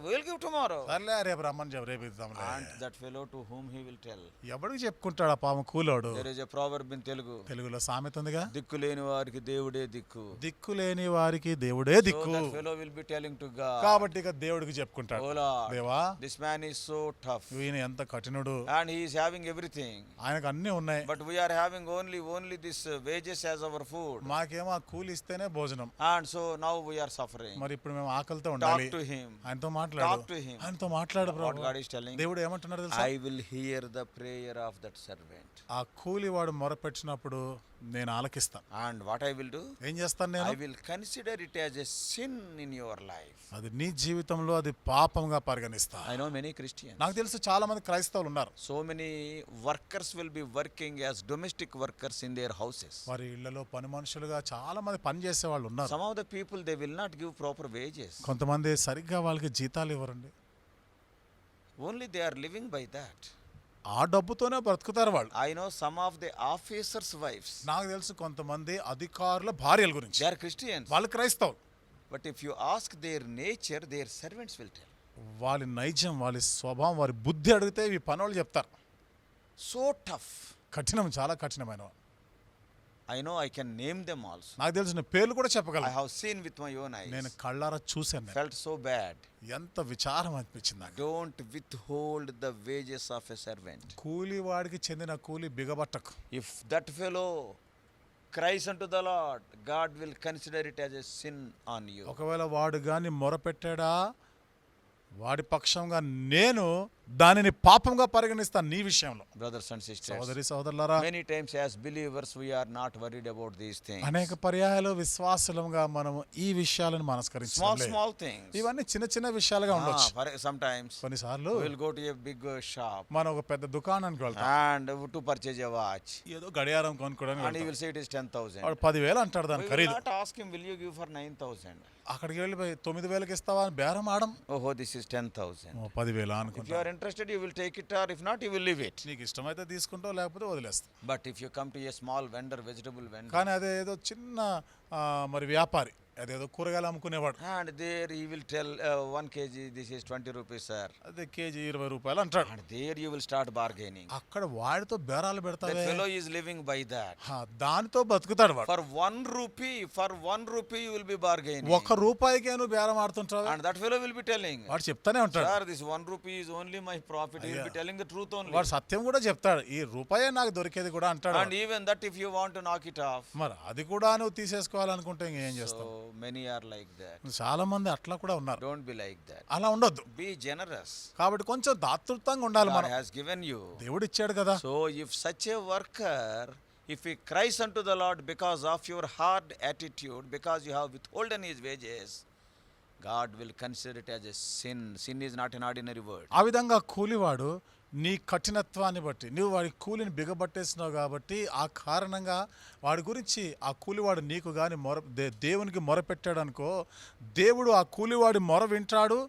we'll give tomorrow. సర్లే రేపు రమ్మని చెప్పు, రేపు ఇద్దాంలే. And that fellow to whom he will tell. ఎవడికి చెప్పుకుంటాడు ఆ పాము కూలోడు. There is a proverb in Telugu. తెలుగులో సామెత ఉందిగా, దిక్కు లేని వారికి దేవుడే దిక్కు. దిక్కు లేని వారికి దేవుడే So దిక్కు. that fellow will be telling to God, కాబట్టి ఇక దేవుడికి చెప్పుకుంటాడు, oh Lord, దేవా this man is so tough ఈయన ఎంత కఠినుడు, and he is having everything, ఆయనకు అన్ని ఉన్నాయి, but we are having only this wages as our food, మాకేమో ఆ కూలి ఇస్తేనే భోజనం. and so now we are suffering. మరి ఇప్పుడు మేము ఆకలితో Talk ఉండాలి. to him. ఆయనతో మాట్లాడు, Talk to him. ఆయనతో మాట్లాడు What Prabhu. God is telling, దేవుడు ఏమంటున్నాడు తెలుసా, I will hear the prayer of that servant. ఆ కూలివాడు మొరపెట్టినప్పుడు నేను ఆలకిస్తాను. And what I will do, ఏం చేస్తాను I నేను, will consider it as a sin in your life. అది నీ జీవితంలో అది పాపంగా పరిగణిస్తా. I know many Christians. నాకు తెలుసు చాలా మంది క్రైస్తవులు ఉన్నారు, So many workers will be working as domestic workers in their houses. వారి ఇళ్లలో పని మనుషులుగా చాలా మంది పని చేసే వాళ్ళు ఉన్నారు. Some of the people, they will not give proper wages. కొంతమంది సరిగ్గా వాళ్ళకి జీతాలు ఇవ్వరండి, Only they are living by that. ఆ డబ్బుతోనే బ్రతుకుతారు వాళ్ళు. I know some of the officers' wives. నాకు తెలుసు కొంతమంది అధికారుల భార్యల గురించి, They are Christians. వాళ్ళు క్రైస్తవులు. But if you ask their nature, their servants will tell. వాళ్ళ నైజం, వాళ్ళ స్వభావం, వారి బుద్ధి అడిగితే ఈ పనులు చెప్తారు. So tough. కఠినం, చాలా కఠినమైన వాళ్ళు. I know I can name them also. నాకు తెలిసిన పేర్లు కూడా I చెప్పగలను. have seen with my own నేను eyes. కళ్ళారా చూశాను. నేను Felt so bad. ఎంత విచారం అనిపించింది నాకు. Don't withhold the wages of a servant. కూలి వాడికి చెందిన కూలి బిగబట్టకు. If that fellow cries unto the Lord, God will consider it as a sin on you. ఒకవేళ వాడు గాని మొరపెట్టాడా, వాడి పక్షంగా నేను దానిని పాపంగా పరిగణిస్తాను నీ విషయంలో. Brothers and sisters, సోదరి సోదరులారా, many times as believers we are not worried about these things. అనేక పర్యాయాలు విశ్వాసులంగా మనము ఈ విషయాలను మనస్కరించాలి. Small things. ఇవన్నీ చిన్న చిన్న విషయాలుగా ఉండొచ్చు. Sometimes కొన్నిసార్లు we will go to a big shop మనం ఒక పెద్ద దుకాణానికి వెళ్తాం, and to purchase a watch, ఏదో గడియారం కొనుక్కోవడానికి and he వెళ్తాం. will say it is 10,000. వాడు 10,000 అంటాడు We దాని will ఖరీదు. not ask him, will you give for 9,000? అక్కడికి వెళ్ళి 9,000కి ఇస్తావా అని బేరం ఆడం. Oh, this is 10,000. 10,000 If you అనుకుంటా. are interested, you will take it, or if not, you will leave it. నీకు ఇష్టమైతే తీసుకుంటావు, లేకపోతే వదిలేస్తావు. But if you come to a small vendor, vegetable vendor, కానీ అదే ఏదో చిన్న మరి వ్యాపారి, అదేదో కూరగాయలు అమ్ముకునేవాడు, and there he will tell 1 kg, this is 20 rupees, sir. అదే కేజీ 20 రూపాయలు అంటాడు. And there you will start bargaining. అక్కడ వాడితో బేరాలు That పెడతావే, fellow is living by that. దానితో బతుకుతాడు వాడు. For 1 rupee, you will be bargaining. 1 రూపాయికే నువ్వు బేరం ఆడుతుంటావు. And that fellow will be telling, వాడు చెప్తానే ఉంటాడు, sir, this 1 rupee is only my profit. He will be telling the truth only. వాడు సత్యం కూడా చెప్తాడు, ఈ రూపాయే నాకు దొరికేది కూడా అంటాడు. And even that, if you want to knock it off, మరి అది కూడా నువ్వు తీసేసుకోవాలనుకుంటే ఇంకేం చేస్తావు. so many are like that. చాలా మంది అట్లా కూడా ఉన్నారు. Don't be like that. అలా ఉండొద్దు. Be generous. కాబట్టి కొంచెం దాతృత్వంగా ఉండాలి. God మనం has given you. దేవుడు ఇచ్చాడు కదా. So if such a worker, if he cries unto the Lord because of your hard attitude, because you have withholden his wages, God will consider it as a sin. Sin is not an ordinary word. ఆ విధంగా కూలివాడు నీ కఠినత్వాన్ని బట్టి, నువ్వు వాడి కూలిని బిగబట్టేసినావు కాబట్టి ఆ కారణంగా వాడి గురించి ఆ కూలివాడు నీకు కానీ దేవునికి మొరపెట్టాడు అనుకో, దేవుడు ఆ కూలివాడి మొర వింటాడు.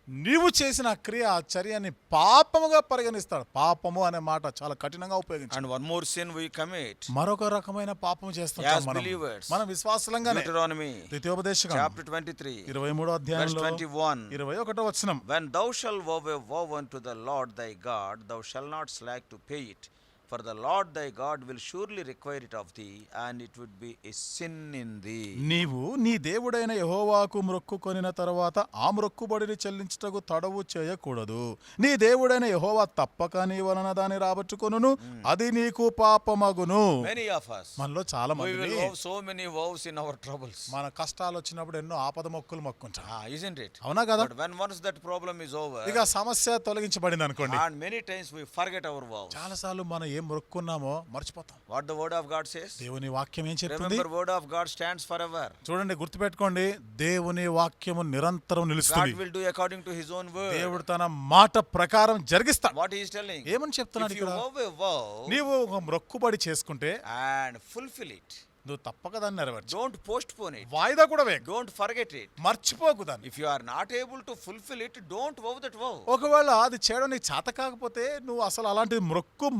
నీవు చేసిన ఆ క్రియ, ఆ చర్యని పాపముగా పరిగణిస్తాడు. పాపము అనే మాట చాలా కఠినంగా ఉపయోగించాడు. And one more sin we commit. మరొక రకమైన పాపం చేస్తుంటాం As believers. మనం విశ్వాసులంగానే. Deuteronomy ద్వితీయోపదేశకాండం chapter 23 23వ verse అధ్యాయంలో 21. 21వ వచనం, When thou shalt vow a vow unto the Lord thy God, thou shalt not slack to pay it. For the Lord thy God will surely require it of thee, and it would be a sin in thee. నీవు నీ దేవుడైన యెహోవాకు మొక్కుకొనిన తరువాత ఆ మొక్కుబడిని చెల్లించుటకు తడవు చేయకూడదు. నీ దేవుడైన యెహోవా తప్పక నీ వలన దాన్ని రాబట్టుకొనును, అది నీకు పాపమగును. Many of us, మనలో చాలా we will మంది vow so many vows in our troubles. మన కష్టాలు వచ్చినప్పుడు ఎన్నో ఆపద మొక్కులు మొక్కుంటాం. Isn't it? అవునా కదా? But when once that problem is over, ఇక సమస్య తొలగించబడింది అనుకోండి, and many times we forget our vows. చాలాసార్లు మనం ఏం మొక్కున్నామో మర్చిపోతాం. What the word of God says? దేవుని వాక్యం ఏం చెప్తుంది? Remember, word of God stands forever. చూడండి, గుర్తుపెట్టుకోండి, దేవుని వాక్యము నిరంతరం నిలుస్తుంది. God will do according to his own word. దేవుడు తన మాట ప్రకారం జరిగిస్తాడు. What he is telling? ఏమని చెప్తున్నాడు If you ఇక్కడ? vow a vow నీవు ఒక మొక్కుబడి చేసుకుంటే and fulfill it, నువ్వు తప్పక దాన్ని నెరవేర్చు. don't postpone it. వాయిదా కూడా వేయకు, Don't forget it. మర్చిపోకు దాన్ని. If you are not able to fulfill it, don't vow that vow. ఒకవేళ అది చేయడం నీకు చేత కాకపోతే నువ్వు అసలు అలాంటిది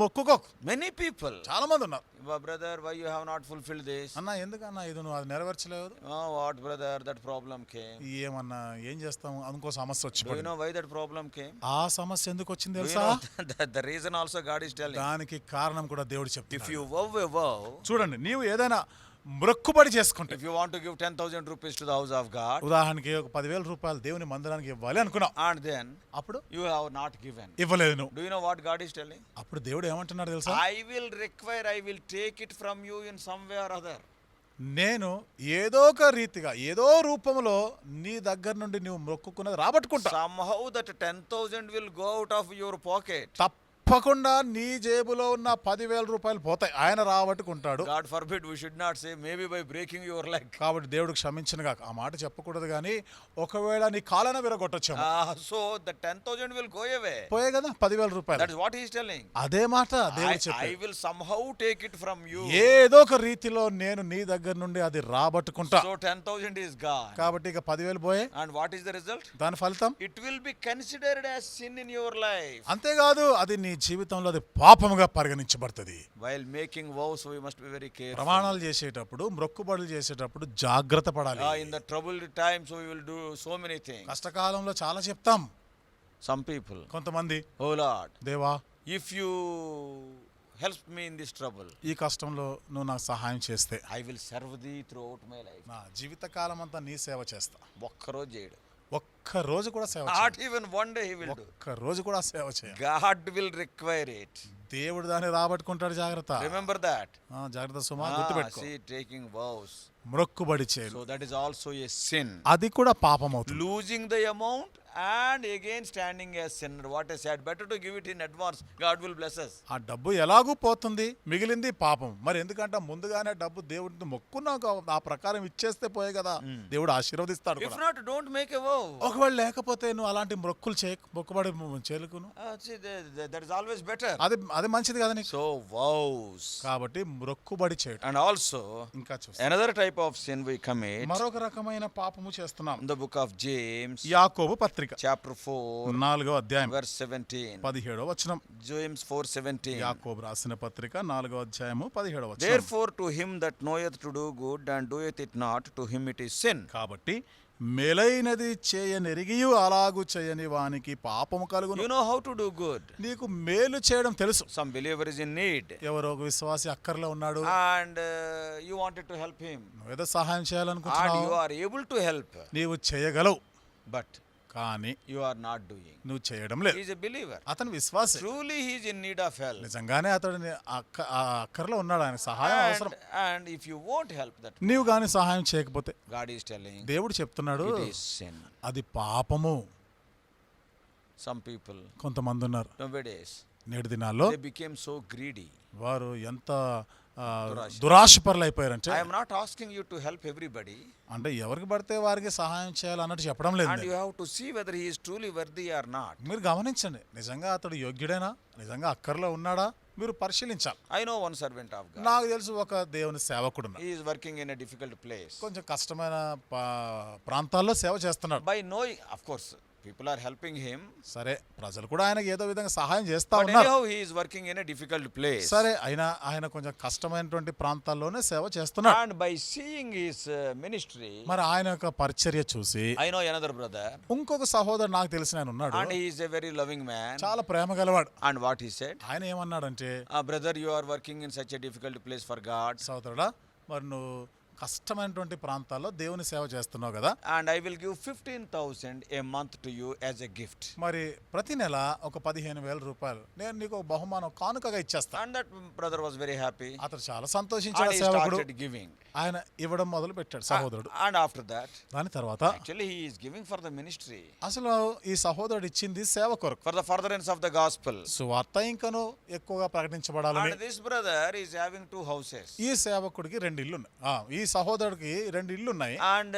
మొక్కుకోకు. Many people, చాలా మంది ఉన్నారు, brother, why you have not fulfilled this? అన్న ఎందుకన్నా ఇది నువ్వు అది నెరవేర్చలేదు? Oh, what, brother, that problem came. ఏమన్నా ఏం చేస్తాం, ఇంకో సమస్య వచ్చి Do you know why that problem came? ఆ సమస్య ఎందుకు వచ్చింది Do you తెలుసా? know the reason also God is telling? దానికి కారణం కూడా దేవుడు If చెప్తున్నాడు. you vow a vow, చూడండి, నీవు ఏదైనా మొక్కుబడి చేసుకుంటే, if you want to give 10,000 rupees to the house of God, ఉదాహరణకి ఒక 10,000 రూపాయలు దేవుని మందిరానికి ఇవ్వాలి అనుకున్నావు, and then అప్పుడు you have not given, ఇవ్వలేదు నువ్వు. do you know what God is telling? అప్పుడు దేవుడు ఏమంటున్నాడు తెలుసా? I will require, I will take it from you in some way or other. నేను ఏదో ఒక రీతిగా ఏదో రూపంలో నీ దగ్గర నుండి నువ్వు మొక్కుకున్నది రాబట్టుకుంటా. Somehow that 10,000 will go out of your pocket. తప్పకుండా నీ జేబులో ఉన్న 10,000 రూపాయలు పోతాయి, ఆయన రాబట్టుకుంటాడు. God forbid, we should not say maybe by breaking your leg. కాబట్టి దేవుడు క్షమించనుగా ఆ మాట చెప్పకూడదు, కానీ ఒకవేళ నీ కాలన విరగొట్టొచ్చాము, So the 10,000 will go away. పోయే కదా 10,000 రూపాయలు. That is what he is telling. అదే మాట దేవుడు I చెప్పాడు. will somehow take it from you. ఏదో ఒక రీతిలో నేను నీ దగ్గర నుండి అది రాబట్టుకుంటా. So 10,000 is gone. కాబట్టి ఇక 10,000 పోయే, And what is the result? దాని ఫలితం It will be considered as sin in your life. అంతేకాదు, అది నీ జీవితంలో అది పాపముగా పరిగణించబడుతుంది. While making vows, we must be very careful. ప్రమాణాలు చేసేటప్పుడు, మొక్కుబడులు చేసేటప్పుడు జాగ్రత్త పడాలి. In the troubled times, we will do so many things. కష్టకాలంలో చాలా చెప్తాం. Some people, కొంతమంది, oh Lord, దేవా if you help me in this trouble, ఈ కష్టంలో నువ్వు నాకు సహాయం చేస్తే I will serve thee throughout my life. నా జీవితకాలం అంతా నీ సేవ చేస్తా. ఒక్కరోజు చేయడు. ఒక్క రోజు కూడా సేవ Not చేయ, even one day he will do. ఒక్క రోజు కూడా సేవ చేయ. God will require it. దేవుడు దాన్ని రాబట్టుకుంటాడు. జాగ్రత్త, Remember that. జాగ్రత్త సుమా, గుర్తుపెట్టుకో. See, taking vows. మొక్కుబడి చేయరు, So that is also a sin. అది కూడా పాపం అవుతుంది. Losing the amount and again standing as sinner. What I said, better to give it in advance. God will bless us. ఆ డబ్బు ఎలాగూ పోతుంది, మిగిలింది పాపం. మరి ఎందుకంటే ముందుగానే డబ్బు దేవుడిని మొక్కున్నాక ఆ ప్రకారం ఇచ్చేస్తే పోయే కదా, దేవుడు ఆశీర్వదిస్తాడు If కూడా. not, don't make a vow. ఒకవేళ లేకపోతే నువ్వు అలాంటి మొక్కుబడి చేలుకును, See, that is always better. అది మంచిది కదా నీకు. So vows. కాబట్టి మొక్కుబడి చేయడం. And also, ఇంకా చూస్తా, another type of sin we commit. మరొక రకమైన పాపము చేస్తున్నాం. In the book of James, యాకోబు పత్రిక chapter 4, 4వ అధ్యాయం verse 17. 17వ వచనం. James 4:17. యాకోబు రాసిన పత్రిక 4వ అధ్యాయము 17వ వచనం. Therefore, to him that knoweth to do good and doeth it not, to him it is sin. కాబట్టి మేలైనది చేయనెరిగియు అలాగు చేయని వానికి పాపము కలుగును. You know how to do good. నీకు మేలు చేయడం తెలుసు. Some believer is in need, ఎవరో ఒక విశ్వాసి అక్కర్లో ఉన్నాడు, and you wanted to help him, ఏదో సహాయం and చేయాలనుకుంటున్నావు, you are able to help, నీవు చేయగలవు, but కానీ you are not doing. నువ్వు చేయడం లేదు. He is a believer. అతను విశ్వాసి, Truly he is in need of help. నిజంగానే అతడు ఆ అక్కర్లో ఉన్నాడు, ఆయన సహాయం అవసరం. And if you won't help that, నీవు కానీ సహాయం చేయకపోతే God is telling, దేవుడు చెప్తున్నాడు, it is sin. అది పాపము. Some people కొంతమంది ఉన్నారు nowadays, నేటి దినాల్లో, they became so greedy. వారు ఎంత దురాశపరులు అయిపోయారంటే, I am not asking you to help everybody, అంటే ఎవరికి పడితే వారికి సహాయం చేయాలన్నట్టు చెప్పడం లేదు. and you have to see whether he is truly worthy or not. మీరు గమనించండి, నిజంగా అతడు యోగ్యుడేనా, నిజంగా అక్కర్లో ఉన్నాడా, మీరు పరిశీలించాలి. I know one servant of God. నాకు తెలుసు ఒక దేవుని సేవకుడు ఉన్నాడు. He is working in a difficult place. కొంచెం కష్టమైన ప్రాంతాల్లో సేవ చేస్తున్నాడు. By knowing, of course, People are helping him. సరే, ప్రజలు కూడా ఆయనకి ఏదో విధంగా సహాయం చేస్తా But ఉన్నారు. anyhow, he is working in a difficult place. సరే, ఆయన కొంచెం కష్టమైనటువంటి ప్రాంతాల్లోనే సేవ చేస్తున్నాడు. And by seeing his ministry, మరి ఆయన యొక్క పరిచర్య చూసి I know another brother, ఇంకొక సహోదరుడు నాకు తెలిసిన ఆయన ఉన్నాడు, and he is a very loving man. చాలా ప్రేమ గలవాడు. And what he said, ఆయన ఏమన్నాడంటే, brother, you are working in such a difficult place for God, సహోదరుడా, మరి నువ్వు కష్టమైనటువంటి ప్రాంతాల్లో దేవుని సేవ చేస్తున్నావు కదా, and I will give 15,000 a month to you as a gift. మరి ప్రతి నెల ఒక 15,000 రూపాయలు నేను నీకు ఒక బహుమానం కానుకగా ఇచ్చేస్తా. And that brother was very happy, అతను చాలా and సంతోషించాడు. he సేవకుడు started giving. ఆయన ఇవ్వడం మొదలు పెట్టాడు సహోదరుడు. And after that, దాని తర్వాత actually he is giving for the ministry, అసలు ఈ సహోదరుడు ఇచ్చింది సేవ కొరకు, for the furtherance of the gospel. సువార్త ఇంకను ఎక్కువగా ప్రకటించబడాలని. And this brother is having 2 houses, ఈ సేవకుడికి 2 ఇళ్ళు ఉన్నాయి. ఈ సహోదరుడికి 2 ఇళ్ళు ఉన్నాయి. and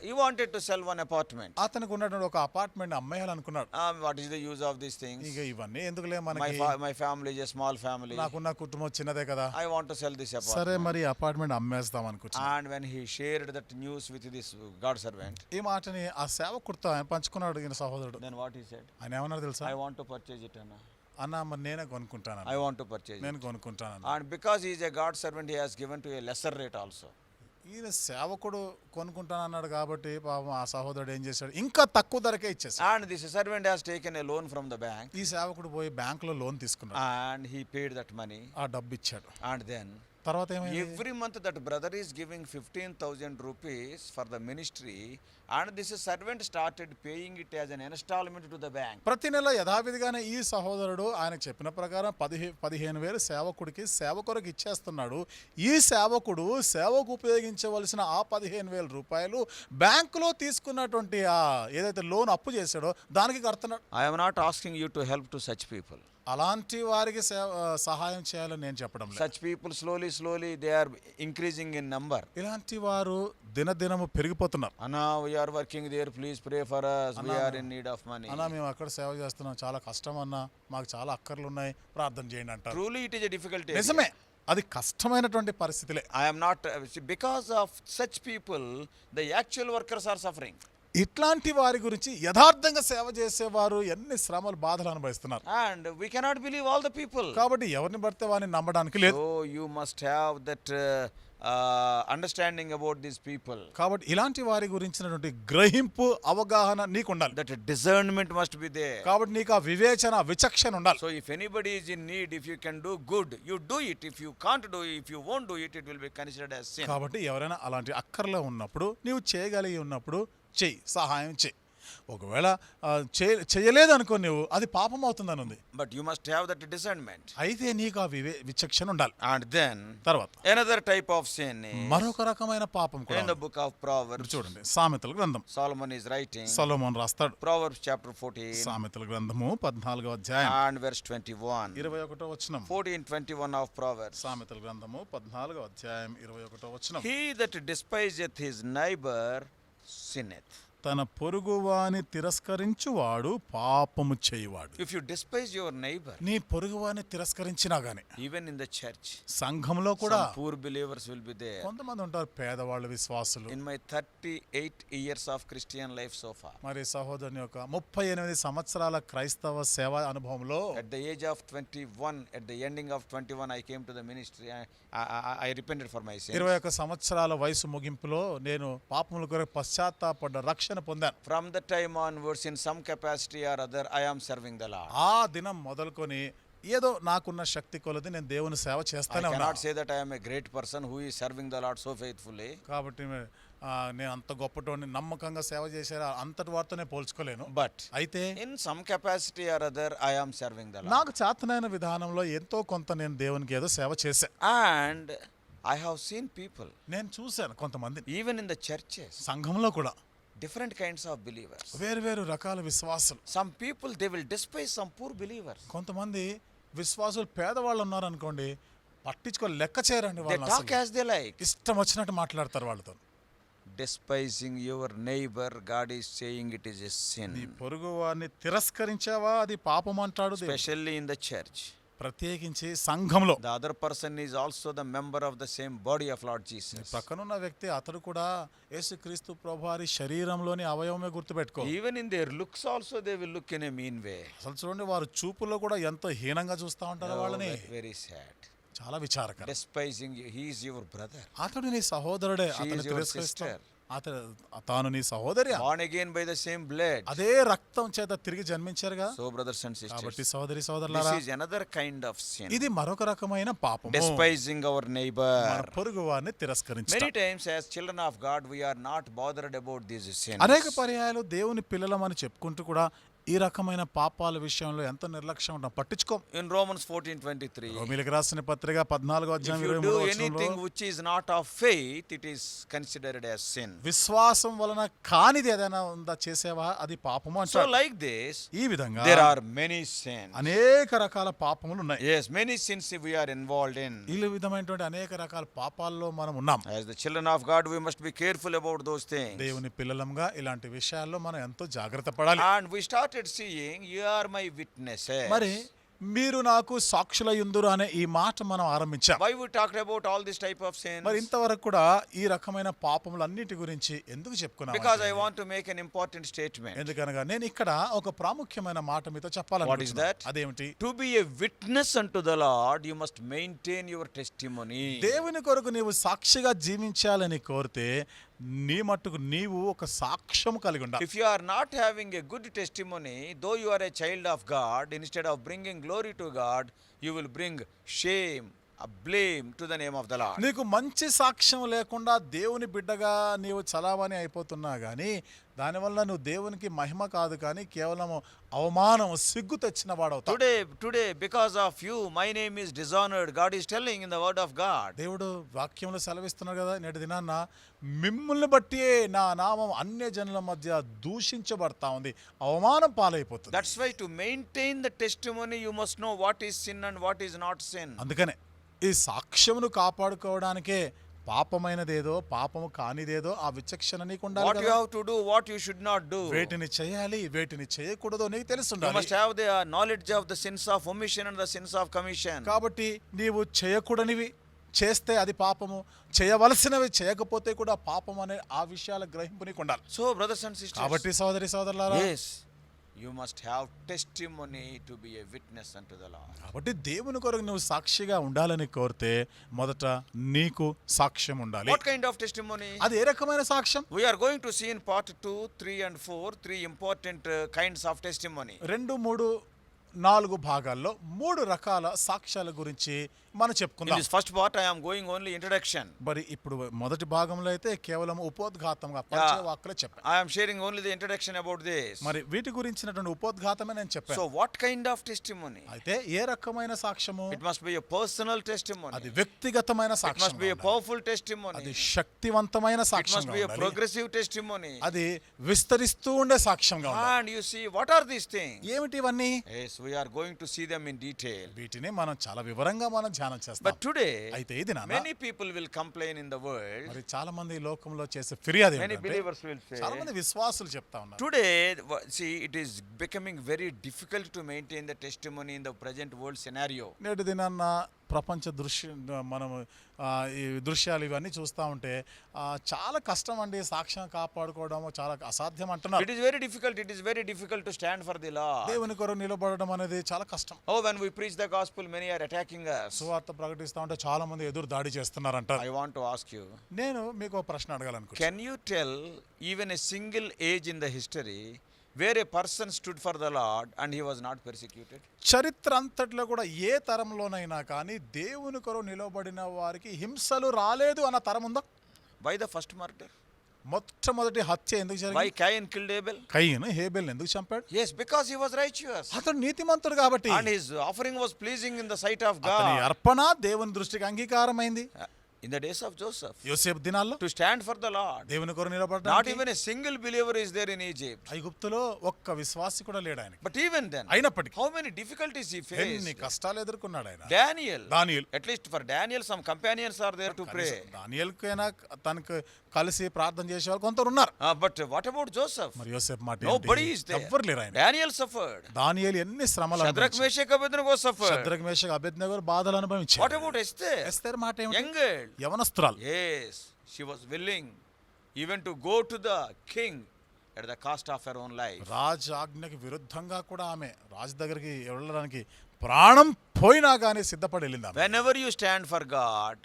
he wanted to sell one apartment. అతనికి ఉన్నటువంటి ఒక apartment అమ్మేయాలనుకున్నాడు. What is the use of these things? ఇక ఇవన్నీ ఎందుకులే మనకి, My family is a small family. నాకున్న కుటుంబం చిన్నదే కదా, I want to sell this సరే apartment. మరి అపార్ట్మెంట్ అమ్మేస్తాం అనుకుంటా. And when he shared that news with this God servant, ఈ మాటని ఆ సేవకుడితో ఆయన పంచుకున్నాడు ఈయన సహోదరుడు. then what he said, ఆయన ఏమన్నాడు తెలుసా? I want to purchase it, Anna. అన్న మరి నేనే కొనుక్కుంటాను, I want to purchase it. నేను కొనుక్కుంటాను. And because he is a God servant, he has given to a lesser rate also. ఈయన సేవకుడు కొనుక్కుంటానన్నాడు కాబట్టి పాపం ఆ సహోదరుడు ఏం చేశాడు, ఇంకా తక్కువ ధరకే ఇచ్చేసాడు. And this servant has taken a loan from the bank, ఈ సేవకుడు పోయి బ్యాంకులో లోన్ తీసుకున్నాడు, and he paid that money. ఆ డబ్బు ఇచ్చాడు. And then తర్వాత ఏమైంది? every month that brother is giving 15,000 rupees for the ministry, and this servant started paying it as an installment to the bank. ప్రతి నెల యథావిధిగానే ఈ సహోదరుడు ఆయనకు చెప్పిన ప్రకారం 15,000 సేవకుడికి సేవ కొరకు ఇచ్చేస్తున్నాడు. ఈ సేవకుడు సేవకు ఉపయోగించవలసిన ఆ 15,000 రూపాయలు బ్యాంకులో తీసుకున్నటువంటి ఆ ఏదైతే లోన్ అప్పు చేశాడో దానికి కడుతున్నాడు. I am not asking you to help to such people. అలాంటి వారికి సహాయం చేయాలని నేను చెప్పడం లేదు. Such people slowly they are increasing in number. ఇలాంటి వారు దినదినము పెరిగిపోతున్నారు. Anna, we are working there, please pray for us, we are in need of money. అన్నా మేము అక్కడ సేవ చేస్తున్నాం, చాలా కష్టం అన్నా, మాకు చాలా అక్కర్లు ఉన్నాయి, ప్రార్థన చేయండి అంటారు. Truly it is a difficult area. నిజమే, అది కష్టమైనటువంటి పరిస్థితులే. I am not because of such people the actual workers are suffering. ఇట్లాంటి వారి గురించి యథార్థంగా సేవ చేసేవారు ఎన్ని శ్రమలు బాధలు అనుభవిస్తున్నారు. And we cannot believe all the people. కాబట్టి ఎవరిని పడితే వారిని నమ్మడానికి లేదు. So you must have that understanding about these people. కాబట్టి ఇలాంటి వారి గురించినటువంటి గ్రహింపు అవగాహన నీకు ఉండాలి. That discernment must be there. కాబట్టి నీకు ఆ వివేచన విచక్షణ ఉండాలి. So if anybody is in need, if you can do good, you do it. If you can't do it, if you won't do it, it will be considered as sin. కాబట్టి ఎవరైనా అలాంటి అక్కర్లో ఉన్నప్పుడు, నీవు చేయగలిగి ఉన్నప్పుడు చెయ్యి, సహాయం చెయ్యి. ఒకవేళ చేయలేదు అనుకో, నువ్వు అది పాపం అవుతుందని ఉంది. But you must have that discernment. అయితే నీకు ఆ విచక్షణ ఉండాలి. And then తర్వాత another type of sin is మరొక రకమైన పాపం కూడా in the book of Proverbs. చూడండి, సామెతల గ్రంథం Solomon is writing. సొలొమోను రాస్తాడు. Proverbs chapter 14 సామెతల గ్రంథము 14వ అధ్యాయం and verse 21. 21వ వచనం. 14:21 of Proverbs. సామెతల గ్రంథము 14వ అధ్యాయం 21వ వచనం. He that despiseth his neighbor sinneth. తన పొరుగువాని తిరస్కరించువాడు పాపము చేయువాడు. If you despise your neighbor, నీ పొరుగువాని తిరస్కరించినా గాని, even in the church, సంఘంలో కూడా some poor believers will be there. కొంతమంది ఉంటారు పేదవాళ్ళు, విశ్వాసులు. In my 38 years of Christian life so far, మరి సహోదరుని యొక్క 38 సంవత్సరాల క్రైస్తవ సేవా అనుభవంలో at the age of 21, at the ending of 21, I came to the ministry. I repented for my sins. 21 సంవత్సరాల వయసు ముగింపులో నేను పాపముల కొరకు పశ్చాత్తాపడ్డ, రక్షణ పొందాను. From that time onwards, in some capacity or other, I am serving the Lord. ఆ దినం మొదలుకొని ఏదో నాకున్న శక్తి కొలది నేను దేవుని సేవ I చేస్తానే cannot ఉన్నాను. say that I am a great person who is serving the Lord so faithfully. కాబట్టి నేను అంత గొప్పటోని, నమ్మకంగా సేవ చేశారా అంతటి వారితోనే పోల్చుకోలేను. But అయితే in some capacity or other, I am serving the Lord. నాకు చేతనైన విధానంలో ఎంతో కొంత నేను దేవునికి ఏదో సేవ చేశా. And I have seen people, నేను చూశాను కొంతమంది even in the churches, సంఘంలో కూడా different kinds of believers. వేరు రకాల విశ్వాసులు. Some people, they will despise some poor believers. కొంతమంది విశ్వాసులు పేదవాళ్ళు ఉన్నారు అనుకోండి, పట్టించుకో లెక్క చేయరండి. They వాళ్ళు talk అసలు as they like. ఇష్టం వచ్చినట్టు మాట్లాడతారు వాళ్ళతో. Despising your neighbor, God is saying it is a నీ sin. పొరుగు వారిని తిరస్కరించావా, అది పాపం అంటాడు దేవుడు. Especially in the church. ప్రత్యేకించి సంఘంలో The other person is also the member of the same body of Lord Jesus. పక్కనున్న వ్యక్తి అతడు కూడా యేసుక్రీస్తు ప్రభువారి శరీరంలోని అవయవమే గుర్తుపెట్టుకో. Even in their looks also they will look in a mean way. అసలు చూడండి వారు చూపుల్లో కూడా ఎంతో హీనంగా చూస్తా ఉంటారు Oh, వాళ్ళని. very sad. చాలా విచారకరం. Despising you. He is your brother. అతడు నీ సహోదరుడే, She అతను is your తిరస్కరిస్తాడు. sister. తాను నీ సహోదరి, Born again by the same blood. అదే రక్తం చేత తిరిగి జన్మించారుగా. So brothers and కాబట్టి sisters, సహోదరి this సోదరులారా, is another kind of sin. ఇది మరొక రకమైన పాపము. Despising our మన neighbor. పొరుగు వారిని తిరస్కరించడం. Many times as children of God we are not bothered about these sins. అనేక పర్యాయాలు దేవుని పిల్లలమని చెప్పుకుంటూ కూడా ఈ రకమైన పాపాల విషయంలో ఎంత నిర్లక్ష్యం ఉంటాం, పట్టించుకోం. In Romans 14:23, రోమీయులకు రాసిన పత్రిక 14వ if అధ్యాయం you 23వ do వచనంలో, anything which is not of faith, it is considered as sin. విశ్వాసం వలన కానిది ఏదైనా ఉందా చేసేవా, అది పాపము So అంటారు. like this, ఈ విధంగా there are many sins. అనేక రకాల పాపములు ఉన్నాయి. Yes, many sins we are involved in. ఈ విధమైనటువంటి అనేక రకాల పాపాల్లో మనం ఉన్నాం. As the children of God, we must be careful about those things. దేవుని పిల్లలంగా ఇలాంటి విషయాల్లో మనం ఎంతో జాగ్రత్త పడాలి. And we started seeing, you are my witnesses. మరి మీరు నాకు సాక్షులయుందురు అనే ఈ మాట మనం ఆరంభించాం. Why we talked about all this type of sins? మరి ఇంతవరకు కూడా ఈ రకమైన పాపములన్నిటి గురించి ఎందుకు చెప్పుకున్నాం? Because I want to make an important statement. ఎందుకనగా నేను ఇక్కడ ఒక ప్రాముఖ్యమైన మాట మీతో What is చెప్పాలనుకుంటున్నాను. that? అదేమిటి? To be a witness unto the Lord, you must maintain your testimony. దేవుని కొరకు నీవు సాక్షిగా జీవించాలని కోరితే నీ మట్టుకు నీవు ఒక సాక్ష్యం కలిగి ఉండాలి. If you are not having a good testimony, though you are a child of God, instead of bringing glory to God, you will bring shame, a blame to the name of the Lord. నీకు మంచి సాక్ష్యం లేకుండా దేవుని బిడ్డగా నీవు చలామణి అయిపోతున్నా కానీ దానివల్ల నువ్వు దేవునికి మహిమ కాదు కానీ కేవలం అవమానం, సిగ్గు తెచ్చిన వాడవుతావు. Today, because of you, my name is dishonored. God is telling in the word of God. దేవుడు వాక్యంలో సెలవిస్తున్నాడు కదా, నేటి దినాన్న మిమ్మల్ని బట్టి నా నామం అన్య జనుల మధ్య దూషించబడతా ఉంది, అవమానం పాలైపోతుంది. That's why to maintain the testimony, you must know what is sin and what is not sin. అందుకనే ఈ సాక్ష్యమును కాపాడుకోవడానికే పాపమైనదేదో పాపము కానిదేదో ఆ విచక్షణ నీకు ఉండాలి What you కదా. have to do, what you should not do. వేటిని చేయాలి, వేటిని చేయకూడదో నీకు You తెలుసుండాలి. must have the knowledge of the sins of omission and the sins of commission. కాబట్టి నీవు చేయకూడనివి చేస్తే అది పాపము, చేయవలసినవి చేయకపోతే కూడా పాపం అనే ఆ విషయాల గ్రహింపు నీకు ఉండాలి. So brothers and sisters, కాబట్టి సోదరి సోదరులారా, yes, you must have testimony to be a witness unto the Lord. కాబట్టి దేవుని కొరకు నువ్వు సాక్షిగా ఉండాలని కోరితే మొదట నీకు సాక్ష్యం ఉండాలి. What kind of testimony? అది ఏ రకమైన సాక్ష్యం? We are going to see in part 2, 3 and 4 three important kinds of testimony. 2, 3, 4 భాగాల్లో 3 రకాల సాక్ష్యాల గురించి మనం In చెప్పుకుందాం. this first part, I am going only introduction. మరి ఇప్పుడు మొదటి భాగంలో అయితే కేవలం ఉపోద్ఘాతంగా పరిచయ వాక్కులే చెప్పాను. I am sharing only the introduction about this. మరి వీటి గురించినటువంటి ఉపోద్ఘాతమే నేను చెప్పాను. So what kind of testimony? అయితే ఏ రకమైన సాక్ష్యము? It must be a personal అది testimony. వ్యక్తిగతమైన It must సాక్ష్యం, be a powerful అది testimony. శక్తివంతమైన It సాక్ష్యం, must be a progressive testimony. అది విస్తరిస్తూ ఉండే సాక్ష్యంగా ఉండాలి. And you see, what are these things? ఏమిటి ఇవన్నీ? Yes, we are going to see them in detail. వీటిని మనం చాలా వివరంగా మనం ధ్యానం చేస్తాం. But today, అయితే ఇది నాన్న, many people will complain in the world. మరి చాలా మంది ఈ లోకంలో చేసే ఫిర్యాదు Many ఏంటంటే, believers will say, చాలా మంది విశ్వాసులు చెప్తా ఉన్నారు, today, see, it is becoming very difficult to maintain the testimony in the present world scenario. నేటి దినాన్న ప్రపంచ మనము ఈ దృశ్యాలు ఇవన్నీ చూస్తూ ఉంటే చాలా కష్టం అండి, సాక్ష్యం కాపాడుకోవడం చాలా అసాధ్యం అంటున్నారు. It is very difficult. It is very difficult to stand for the Lord. దేవుని కొరకు నిలబడడం అనేది చాలా కష్టం. Oh, when we preach the gospel, many are attacking us. సువార్త ప్రకటిస్తూ ఉంటే చాలా మంది ఎదురు దాడి చేస్తున్నారంటారు. I want to ask you, నేను మీకు ఒక ప్రశ్న అడగాలనుకుంటున్నాను. can you tell even a single age in the history where a person stood for the Lord and he was not persecuted? చరిత్ర అంతట్లో కూడా ఏ తరంలోనైనా కానీ దేవుని కొరకు నిలబడిన వారికి హింసలు రాలేదు అన్న తరం ఉందా? Why the first murder? మొట్టమొదటి హత్య ఎందుకు Why జరిగింది? Cain killed Abel? కయీను హేబెల్ ఎందుకు చంపాడు? Yes, because he was righteous. అతడు నీతిమంతుడు కాబట్టి. And his offering was pleasing in the sight of అతని God. అర్పణ దేవుని దృష్టికి అంగీకారమైంది. In the days of Joseph, యోసేపు దినాల్లో to stand for the Lord, దేవుని కొరకు not నిలబడడానికి even a single believer is there in Egypt. ఐగుప్తులో ఒక్క విశ్వాసి కూడా లేడు ఆయనకి. But even then, అయినప్పటికీ how many difficulties he ఎన్ని faced. కష్టాలు ఎదుర్కొన్నాడు ఆయన. Daniel, at least for Daniel, some companions are there to pray. దానియేలుకైనా తనకు కలిసి ప్రార్థన చేసే వాళ్ళు కొందరు ఉన్నారు. But what about Joseph? మరి యోసేపు మాట Nobody is there. ఎవ్వరు లేరు ఆయన. Daniel suffered. దానియేలు ఎన్ని శ్రమలు Shadrach, Meshach, Abednego suffered. Shadrach Meshach అబేద్నెగో బాధలు అనుభవించారు. What about Esther? ఎస్తేరు మాట ఏమిటి? Young girl. యవనస్తురాలు. Yes, she was willing even to go to the king at the cost of her own life. రాజు ఆజ్ఞకి విరుద్ధంగా కూడా ఆమె రాజు దగ్గరికి వెళ్ళడానికి ప్రాణం పోయినా కానీ సిద్ధపడి వెళ్ళింది ఆమె. Whenever you stand for God,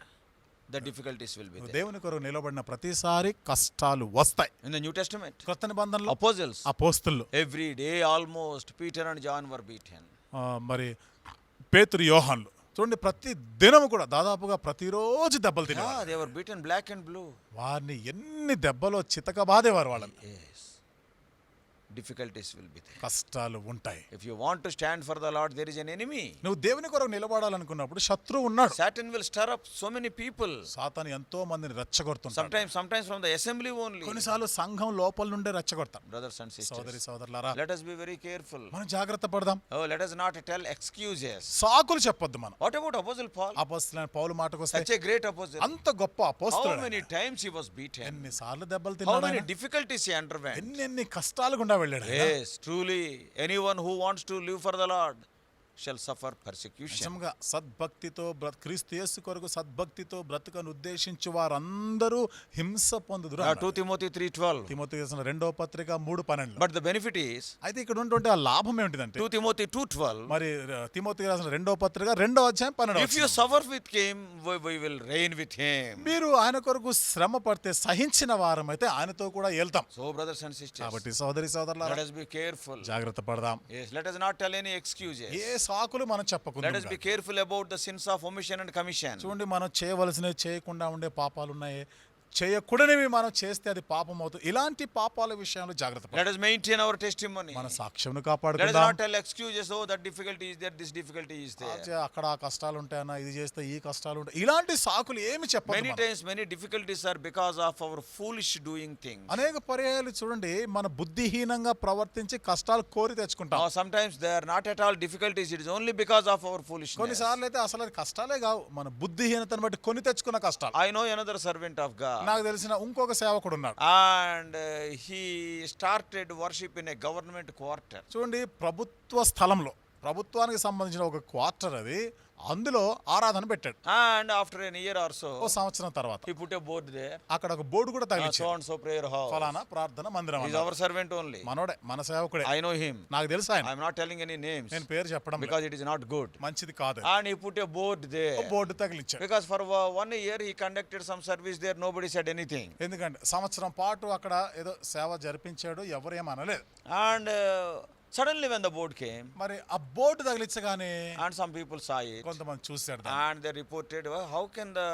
the difficulties will be there. దేవుని కొరకు నిలబడిన ప్రతిసారి కష్టాలు వస్తాయి. In the New Testament, కొత్త నిబంధనలో apostles, అపోస్తలులు every day almost Peter and John were beaten. మరి పేతురు యోహాన్లు చూడండి ప్రతి దినము కూడా దాదాపుగా ప్రతిరోజు దెబ్బలు Yeah, తినేవారు. they were beaten black and blue. వారిని ఎన్ని దెబ్బలో చితకబాదేవారు వాళ్ళని. Yes, difficulties will be there. కష్టాలు ఉంటాయి. If you want to stand for the Lord, there is an enemy. నువ్వు దేవుని కొరకు నిలబడాలనుకున్నప్పుడు శత్రువు ఉన్నాడు. Satan will stir up so many people. సాతాను ఎంతో మందిని రెచ్చగొడుతుంటాడు. Sometimes from the assembly only. కొన్నిసార్లు సంఘం లోపల నుండే రెచ్చగొడతాడు. Brothers and sisters, సోదరి సోదరులారా let us be very careful. మనం జాగ్రత్త పడదాం. Oh, let us not tell excuses. సాకులు చెప్పొద్దు మనం. What about Apostle Paul? అపోస్తలుడైన పౌలు మాటకు వస్తే Such a great apostle. అంత గొప్ప How అపోస్తలుడు many times he was beaten? ఎన్నిసార్లు దెబ్బలు How తిన్నాడు many ఆయన? difficulties he underwent? ఎన్ని కష్టాలు గుండా వెళ్ళాడు ఆయన. Yes, truly, anyone who wants to live for the Lord shall suffer persecution. నిజంగా సద్భక్తితో క్రీస్తు యేసు కొరకు సద్భక్తితో బ్రతుకను ఉద్దేశించి వారందరూ హింస పొందుదురు. 2 Timothy 3:12. తిమోతికి రాసిన 2వ పత్రిక 3:12. But the benefit is, అయితే ఇక్కడ ఉన్నటువంటి ఆ లాభం ఏమిటిదంటే 2 Timothy 2:12. మరి తిమోతికి రాసిన 2వ పత్రిక 2వ అధ్యాయం 12వ If you వచనం. suffer with him, we will reign with him. మీరు ఆయన కొరకు శ్రమ పడితే సహించిన వారమైతే ఆయనతో కూడా వెళ్తాం. So, brothers and sisters, కాబట్టి సోదరి సోదరులారా let us be careful. జాగ్రత్త పడదాం. Yes, let us not tell any excuses. ఏ సాకులు మనం Let us చెప్పకుండా be careful about the sins of omission and commission. చూడండి మనం చేయవలసినవి చేయకుండా ఉండే పాపాలు ఉన్నాయి. చేయకూడనివి మనం చేస్తే అది పాపం అవుతుంది. ఇలాంటి పాపాల విషయంలో జాగ్రత్త పడాలి. Let us maintain our testimony. మన సాక్ష్యం Let us కాపాడుకుందాం. not tell excuses. Oh, that difficulty is there, this difficulty is there. అక్కడ ఆ కష్టాలు ఉంటాయన్నా ఇది చేస్తే ఈ కష్టాలు ఉంటాయి. ఇలాంటి సాకులు ఏమి చెప్పదు. Many times, many difficulties are because of our foolish doing things. అనేక పర్యాయాలు చూడండి మన బుద్ధిహీనంగా ప్రవర్తించి కష్టాలు కోరి తెచ్చుకుంటాం. Or sometimes they are not at all difficulties. It is only because of our foolishness. కొన్నిసార్లు అయితే అసలు అది కష్టాలే కావు, మన బుద్ధిహీనతను బట్టి కొని తెచ్చుకున్న కష్టాలు. I know another servant of God. నాకు తెలిసిన ఇంకొక సేవకుడు ఉన్నాడు. And he started worship in a government quarter. చూడండి ప్రభుత్వ స్థలంలో ప్రభుత్వానికి సంబంధించిన ఒక క్వార్టర్ అది, అందులో ఆరాధన పెట్టాడు. And after an year or so, ఓ సంవత్సరం తర్వాత he put a board there. అక్కడ ఒక బోర్డు కూడా So తగిలించాడు. and so prayer house. ఫలానా ప్రార్థన మందిరం He is అన్నాడు. our servant only. మనోడే, మన సేవకుడే. I know him. నాకు తెలుసు ఆయన. I am not telling any names నేను పేరు చెప్పడం లేదు. because it is not good. మంచిది కాదు. And he put a board there. Board తగిలించాడు. Because for 1 year he conducted some service there, nobody said anything. ఎందుకంటే సంవత్సరం పాటు అక్కడ ఏదో సేవ జరిపించాడు, ఎవరు ఏమనలేదు. And suddenly when the board came, మరి ఆ board తగిలించగానే and some people saw it, కొంతమంది చూశాడు. and they reported, well, how can the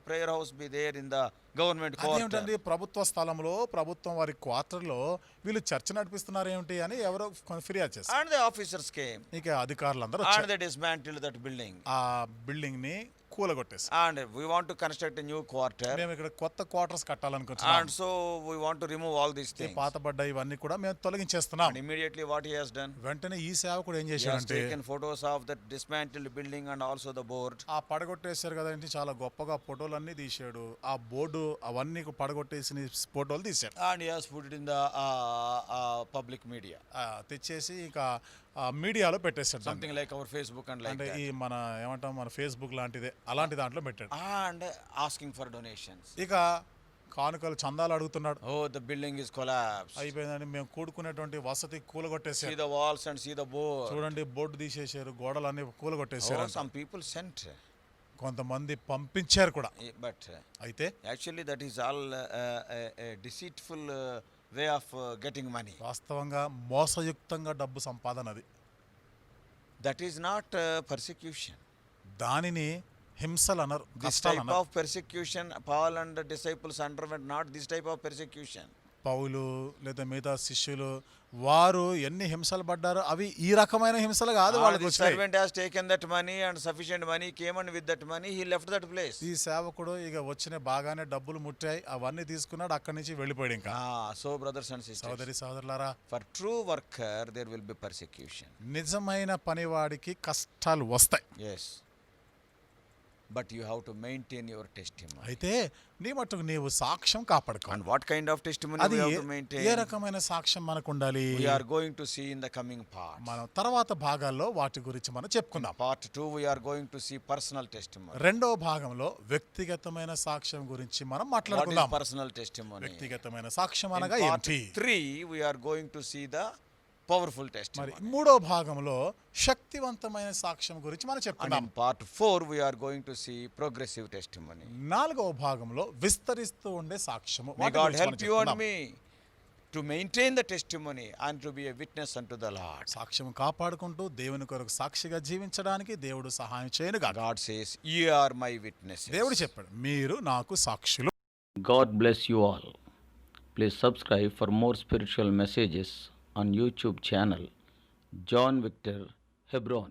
prayer house be there in the government quarter? అదేమిటండి ప్రభుత్వ స్థలంలో ప్రభుత్వం వారి క్వార్టర్లో వీళ్ళు చర్చ నడిపిస్తున్నారు ఏమిటి అని ఎవరో ఫిర్యాదు చేశారు. And the officers came, ఇక అధికారులందరూ and వచ్చారు. they dismantled that building. ఆ బిల్డింగ్ ని కూలగొట్టేసి, And we want to construct a new quarter, మేము ఇక్కడ కొత్త quarters కట్టాలనుకుంటున్నాం. and so we want to remove all these ఈ things. పాతబడ్డ ఇవన్నీ కూడా మేము తొలగించేస్తున్నాం. And immediately what he has done, వెంటనే ఈ సేవకుడు ఏం he has చేశాడంటే taken photos of that dismantled building and also the board. ఆ పడగొట్టేశారు కదండి, చాలా గొప్పగా ఫోటోలు అన్ని తీశాడు. ఆ బోర్డు అవన్నీ పడగొట్టేసిన ఫోటోలు తీశాడు. And he has put it in the public media. తెచ్చేసి ఇక మీడియాలో పెట్టేశాడు. Something like our Facebook and like అంటే that. ఈ మన ఏమంటాం మన ఫేస్బుక్ లాంటిదే అలాంటి దాంట్లో పెట్టాడు. And asking for donations. ఇక కానుకలు చందాలు అడుగుతున్నాడు. Oh, the building is collapsed. అయిపోయిందని మేము కూడుకునేటువంటి వసతి See కూలగొట్టేశారు. the walls and see the board. చూడండి బోర్డు తీసేశారు, గోడలన్నీ కూలగొట్టేశారు. Oh, some people sent. కొంతమంది పంపించారు కూడా. But అయితే actually that is all a deceitful way of getting money. వాస్తవంగా మోసయుక్తంగా డబ్బు సంపాదన అది. That is not persecution. దానిని హింసలు అనరు, This కష్టాలు type అనరు. of persecution, Paul and the disciples underwent not this type of persecution. పౌలు లేదా మిగతా శిష్యులు వారు ఎన్ని హింసలు పడ్డారో అవి ఈ రకమైన హింసలు కాదు వాళ్ళకి The వచ్చినాయి. servant has taken that money and sufficient money, came and with that money he left that place. ఈ సేవకుడు ఇక వచ్చిన బాగానే డబ్బులు ముట్టాయి, అవన్నీ తీసుకున్నాడు, అక్కడి నుంచి వెళ్ళిపోయాడు. ఇంకా So brothers and sisters, సోదరి సోదరులారా, for true worker there will be persecution. నిజమైన పనివాడికి కష్టాలు వస్తాయి. Yes. But you have to maintain your testimony. అయితే నీ మట్టుకు నీవు సాక్ష్యం కాపాడుకో. And what kind of testimony అది we have to maintain? ఏ రకమైన సాక్ష్యం మనకు ఉండాలి? We are going to see in the coming parts. మనం తర్వాత భాగాల్లో వాటి గురించి మనం చెప్పుకుందాం. Part 2 we are going to see personal testimony. రెండో భాగంలో వ్యక్తిగతమైన సాక్ష్యం గురించి మనం What is మాట్లాడుకుందాం. personal testimony? వ్యక్తిగతమైన సాక్ష్యం In అనగా part ఏంటి? 3 we are going to see the powerful మరి testimony. మూడో భాగంలో శక్తివంతమైన సాక్ష్యం గురించి మనం And చెప్పుకుందాం. in part 4 we are going to see progressive testimony. నాలుగవ భాగంలో విస్తరిస్తూ ఉండే సాక్ష్యము. May వాటి God గురించి మనం help you and చెప్పుకుందాం. me to maintain the testimony and to be a witness unto the Lord. సాక్ష్యం కాపాడుకుంటూ దేవుని కొరకు సాక్షిగా జీవించడానికి దేవుడు సహాయం చేయనుగా. God says, "Ye are my witnesses." దేవుడు చెప్పాడు, మీరు నాకు సాక్షులు. God bless you all. Please subscribe for more spiritual messages on YouTube channel John Victor Hebron.